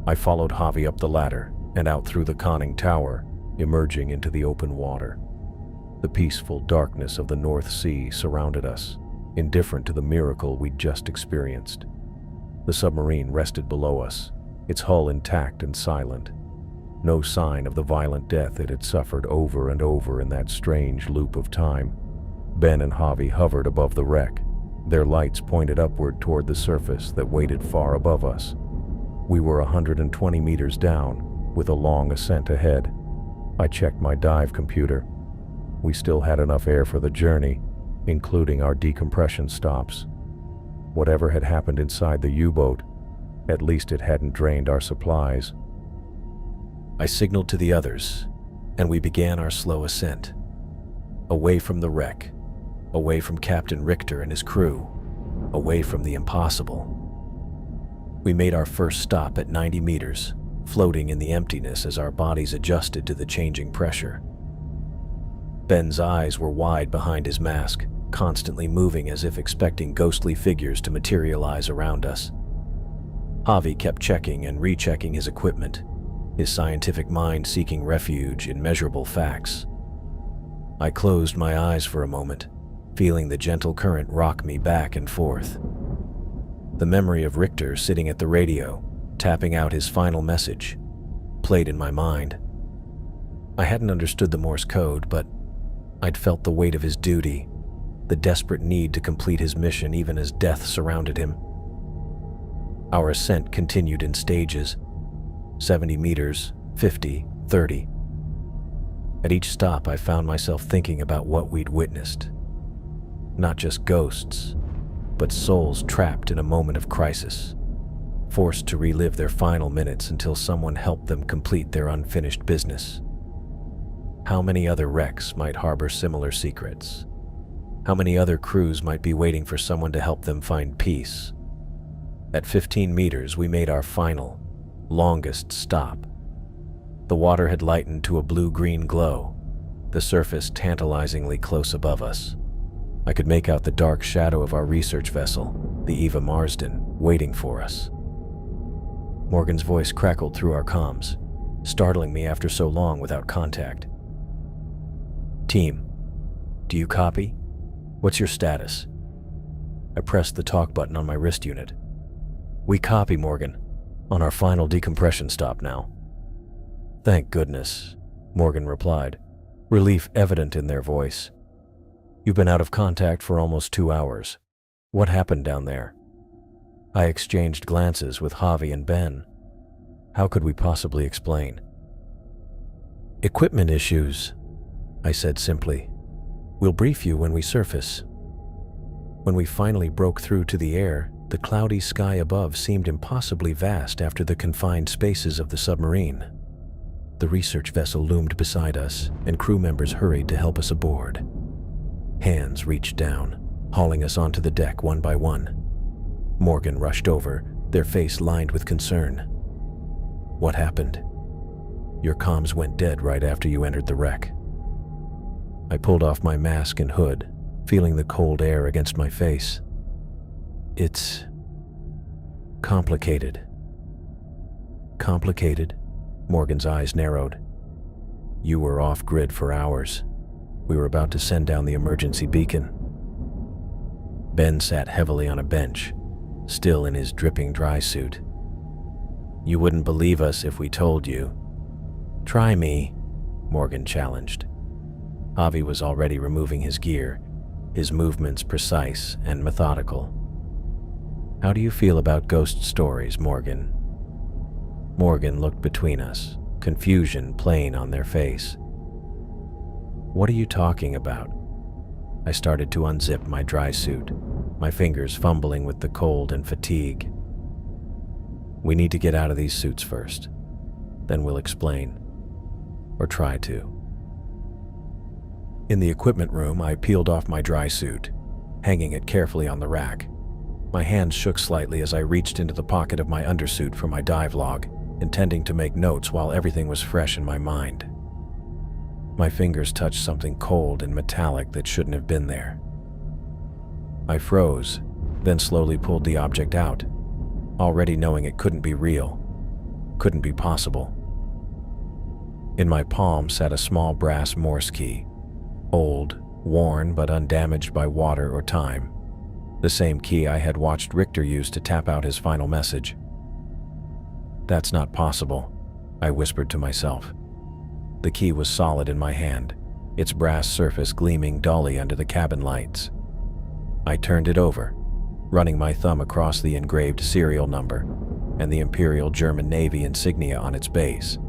[SPEAKER 1] I followed Javi up the ladder and out through the conning tower, emerging into the open water. The peaceful darkness of the North Sea surrounded us, indifferent to the miracle we'd just experienced. The submarine rested below us, its hull intact and silent. No sign of the violent death it had suffered over and over in that strange loop of time. Ben and Javi hovered above the wreck, their lights pointed upward toward the surface that waited far above us. We were 120 meters down, with a long ascent ahead. I checked my dive computer. We still had enough air for the journey, including our decompression stops. Whatever had happened inside the U-boat, at least it hadn't drained our supplies. I signaled to the others, and we began our slow ascent. Away from the wreck, away from Captain Richter and his crew, away from the impossible. We made our first stop at 90 meters, floating in the emptiness as our bodies adjusted to the changing pressure. Ben's eyes were wide behind his mask, constantly moving as if expecting ghostly figures to materialize around us. Javi kept checking and rechecking his equipment, his scientific mind seeking refuge in measurable facts. I closed my eyes for a moment, feeling the gentle current rock me back and forth. The memory of Richter sitting at the radio, tapping out his final message, played in my mind. I hadn't understood the Morse code, but I'd felt the weight of his duty, the desperate need to complete his mission even as death surrounded him. Our ascent continued in stages, 70 meters, 50, 30. At each stop, I found myself thinking about what we'd witnessed. Not just ghosts, but souls trapped in a moment of crisis, forced to relive their final minutes until someone helped them complete their unfinished business. How many other wrecks might harbor similar secrets? How many other crews might be waiting for someone to help them find peace? At 15 meters, we made our final, longest stop. The water had lightened to a blue-green glow, the surface tantalizingly close above us. I could make out the dark shadow of our research vessel, the Eva Marsden, waiting for us. Morgan's voice crackled through our comms. startling me after so long without contact. "Team, do you copy? What's your status?" I pressed the talk button on my wrist unit. "We copy, Morgan. On our final decompression stop now." "Thank goodness," Morgan replied, relief evident in their voice. "You've been out of contact for almost 2 hours. What happened down there?" I exchanged glances with Javi and Ben. How could we possibly explain? "Equipment issues," I said simply. "We'll brief you when we surface." When we finally broke through to the air, the cloudy sky above seemed impossibly vast after the confined spaces of the submarine. The research vessel loomed beside us, and crew members hurried to help us aboard. Hands reached down, hauling us onto the deck one by one. Morgan rushed over, their face lined with concern. "What happened?" "Your comms went dead right after you entered the wreck." I pulled off my mask and hood, feeling the cold air against my face. "It's complicated." "Complicated?" Morgan's eyes narrowed. "You were off-grid for hours. We were about to send down the emergency beacon." Ben sat heavily on a bench, still in his dripping dry suit. "You wouldn't believe us if we told you." "Try me," Morgan challenged. Javi was already removing his gear, his movements precise and methodical. "How do you feel about ghost stories, Morgan?" Morgan looked between us, confusion plain on their face. "What are you talking about?" I started to unzip my dry suit, my fingers fumbling with the cold and fatigue. "We need to get out of these suits first. Then we'll explain. Or try to." In the equipment room, I peeled off my dry suit, hanging it carefully on the rack. My hands shook slightly as I reached into the pocket of my undersuit for my dive log, intending to make notes while everything was fresh in my mind. My fingers touched something cold and metallic that shouldn't have been there. I froze, then slowly pulled the object out, already knowing it couldn't be real, couldn't be possible. In my palm sat a small brass Morse key, old, worn but undamaged by water or time, the same key I had watched Richter use to tap out his final message. "That's not possible," I whispered to myself. The key was solid in my hand, its brass surface gleaming dully under the cabin lights. I turned it over, running my thumb across the engraved serial number and the Imperial German Navy insignia on its base.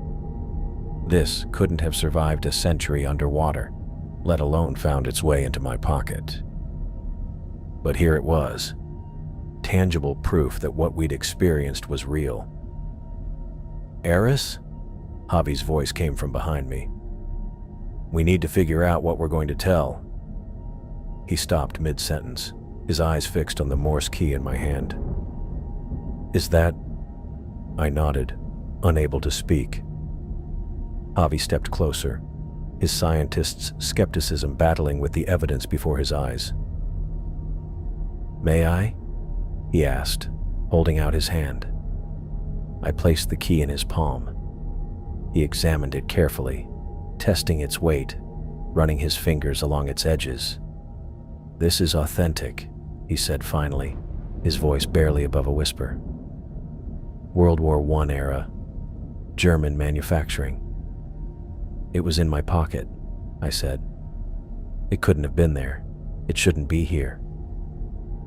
[SPEAKER 1] This couldn't have survived a century underwater, let alone found its way into my pocket. But here it was, tangible proof that what we'd experienced was real. "Eris?" Javi's voice came from behind me. "We need to figure out what we're going to tell." He stopped mid-sentence, his eyes fixed on the Morse key in my hand. "Is that—" I nodded, unable to speak. Javi stepped closer, his scientist's skepticism battling with the evidence before his eyes. "May I?" he asked, holding out his hand. I placed the key in his palm. He examined it carefully, testing its weight, running his fingers along its edges. "This is authentic," he said finally, his voice barely above a whisper. "World War I era, German manufacturing." "It was in my pocket," I said. "It couldn't have been there. It shouldn't be here."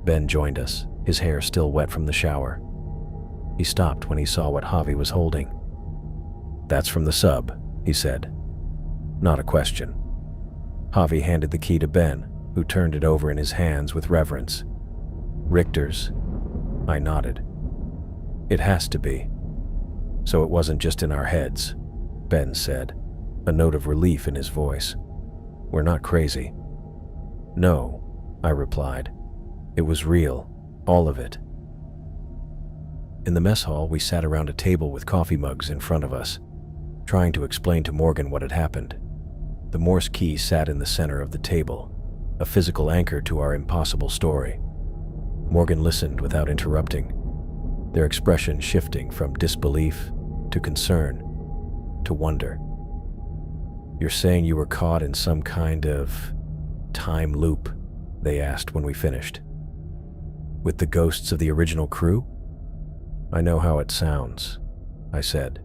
[SPEAKER 1] Ben joined us, his hair still wet from the shower. He stopped when he saw what Javi was holding. "That's from the sub," he said. Not a question. Javi handed the key to Ben, who turned it over in his hands with reverence. "Richter's?" I nodded. "It has to be." "So it wasn't just in our heads," Ben said, a note of relief in his voice. "We're not crazy." "No," I replied. "It was real, all of it." In the mess hall, we sat around a table with coffee mugs in front of us, trying to explain to Morgan what had happened. The Morse key sat in the center of the table, a physical anchor to our impossible story. Morgan listened without interrupting, their expression shifting from disbelief to concern. to wonder. "You're saying you were caught in some kind of time loop?" they asked when we finished. "With the ghosts of the original crew?" "I know how it sounds," I said.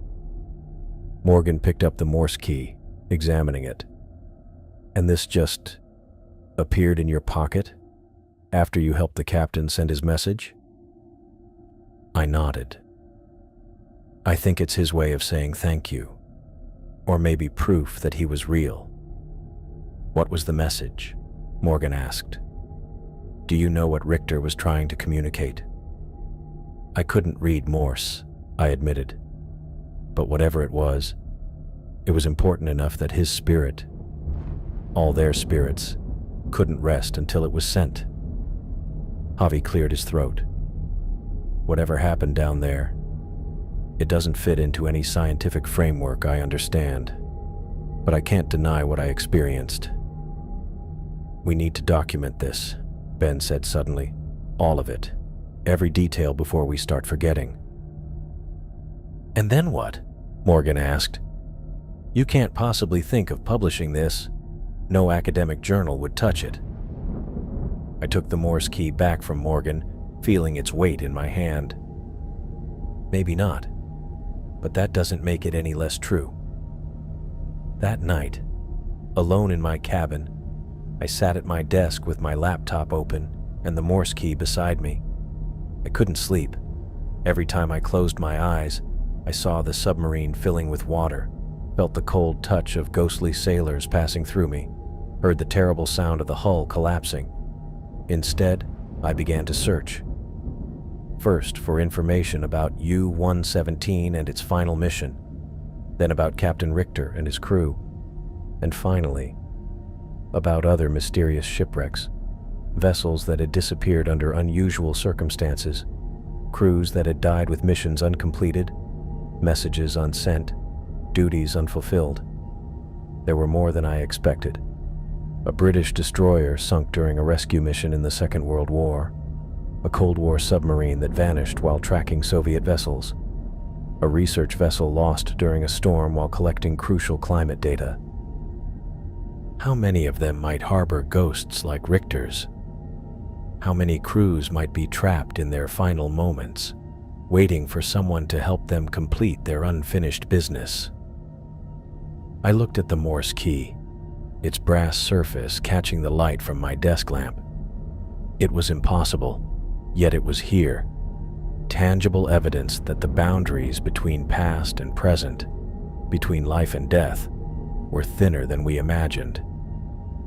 [SPEAKER 1] Morgan picked up the Morse key, examining it. "And this just appeared in your pocket after you helped the captain send his message?" I nodded. "I think it's his way of saying thank you, or maybe proof that he was real." "What was the message?" Morgan asked. "Do you know what Richter was trying to communicate?" "I couldn't read Morse," I admitted. "But whatever it was important enough that his spirit, all their spirits, couldn't rest until it was sent." Javi cleared his throat. "Whatever happened down there, it doesn't fit into any scientific framework I understand, but I can't deny what I experienced." "We need to document this," Ben said suddenly. "All of it. Every detail before we start forgetting." "And then what?" Morgan asked. "You can't possibly think of publishing this. No academic journal would touch it." I took the Morse key back from Morgan, feeling its weight in my hand. "Maybe not, but that doesn't make it any less true." That night, alone in my cabin, I sat at my desk with my laptop open and the Morse key beside me. I couldn't sleep. Every time I closed my eyes, I saw the submarine filling with water, felt the cold touch of ghostly sailors passing through me, heard the terrible sound of the hull collapsing. Instead, I began to search. First for information about U-117 and its final mission, then about Captain Richter and his crew, and finally, about other mysterious shipwrecks, vessels that had disappeared under unusual circumstances, crews that had died with missions uncompleted, messages unsent, duties unfulfilled. There were more than I expected. A British destroyer sunk during a rescue mission in the Second World War, a Cold War submarine that vanished while tracking Soviet vessels, a research vessel lost during a storm while collecting crucial climate data. How many of them might harbor ghosts like Richter's? How many crews might be trapped in their final moments, waiting for someone to help them complete their unfinished business? I looked at the Morse key, its brass surface catching the light from my desk lamp. It was impossible, yet it was here, tangible evidence that the boundaries between past and present, between life and death, were thinner than we imagined,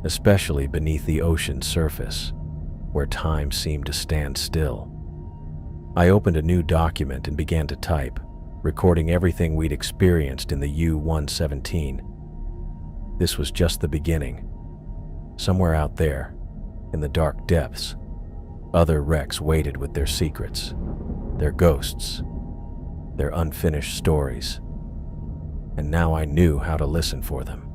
[SPEAKER 1] especially beneath the ocean's surface, where time seemed to stand still. I opened a new document and began to type, recording everything we'd experienced in the U-117. This was just the beginning. Somewhere out there, in the dark depths, other wrecks waited with their secrets, their ghosts, their unfinished stories. And now I knew how to listen for them.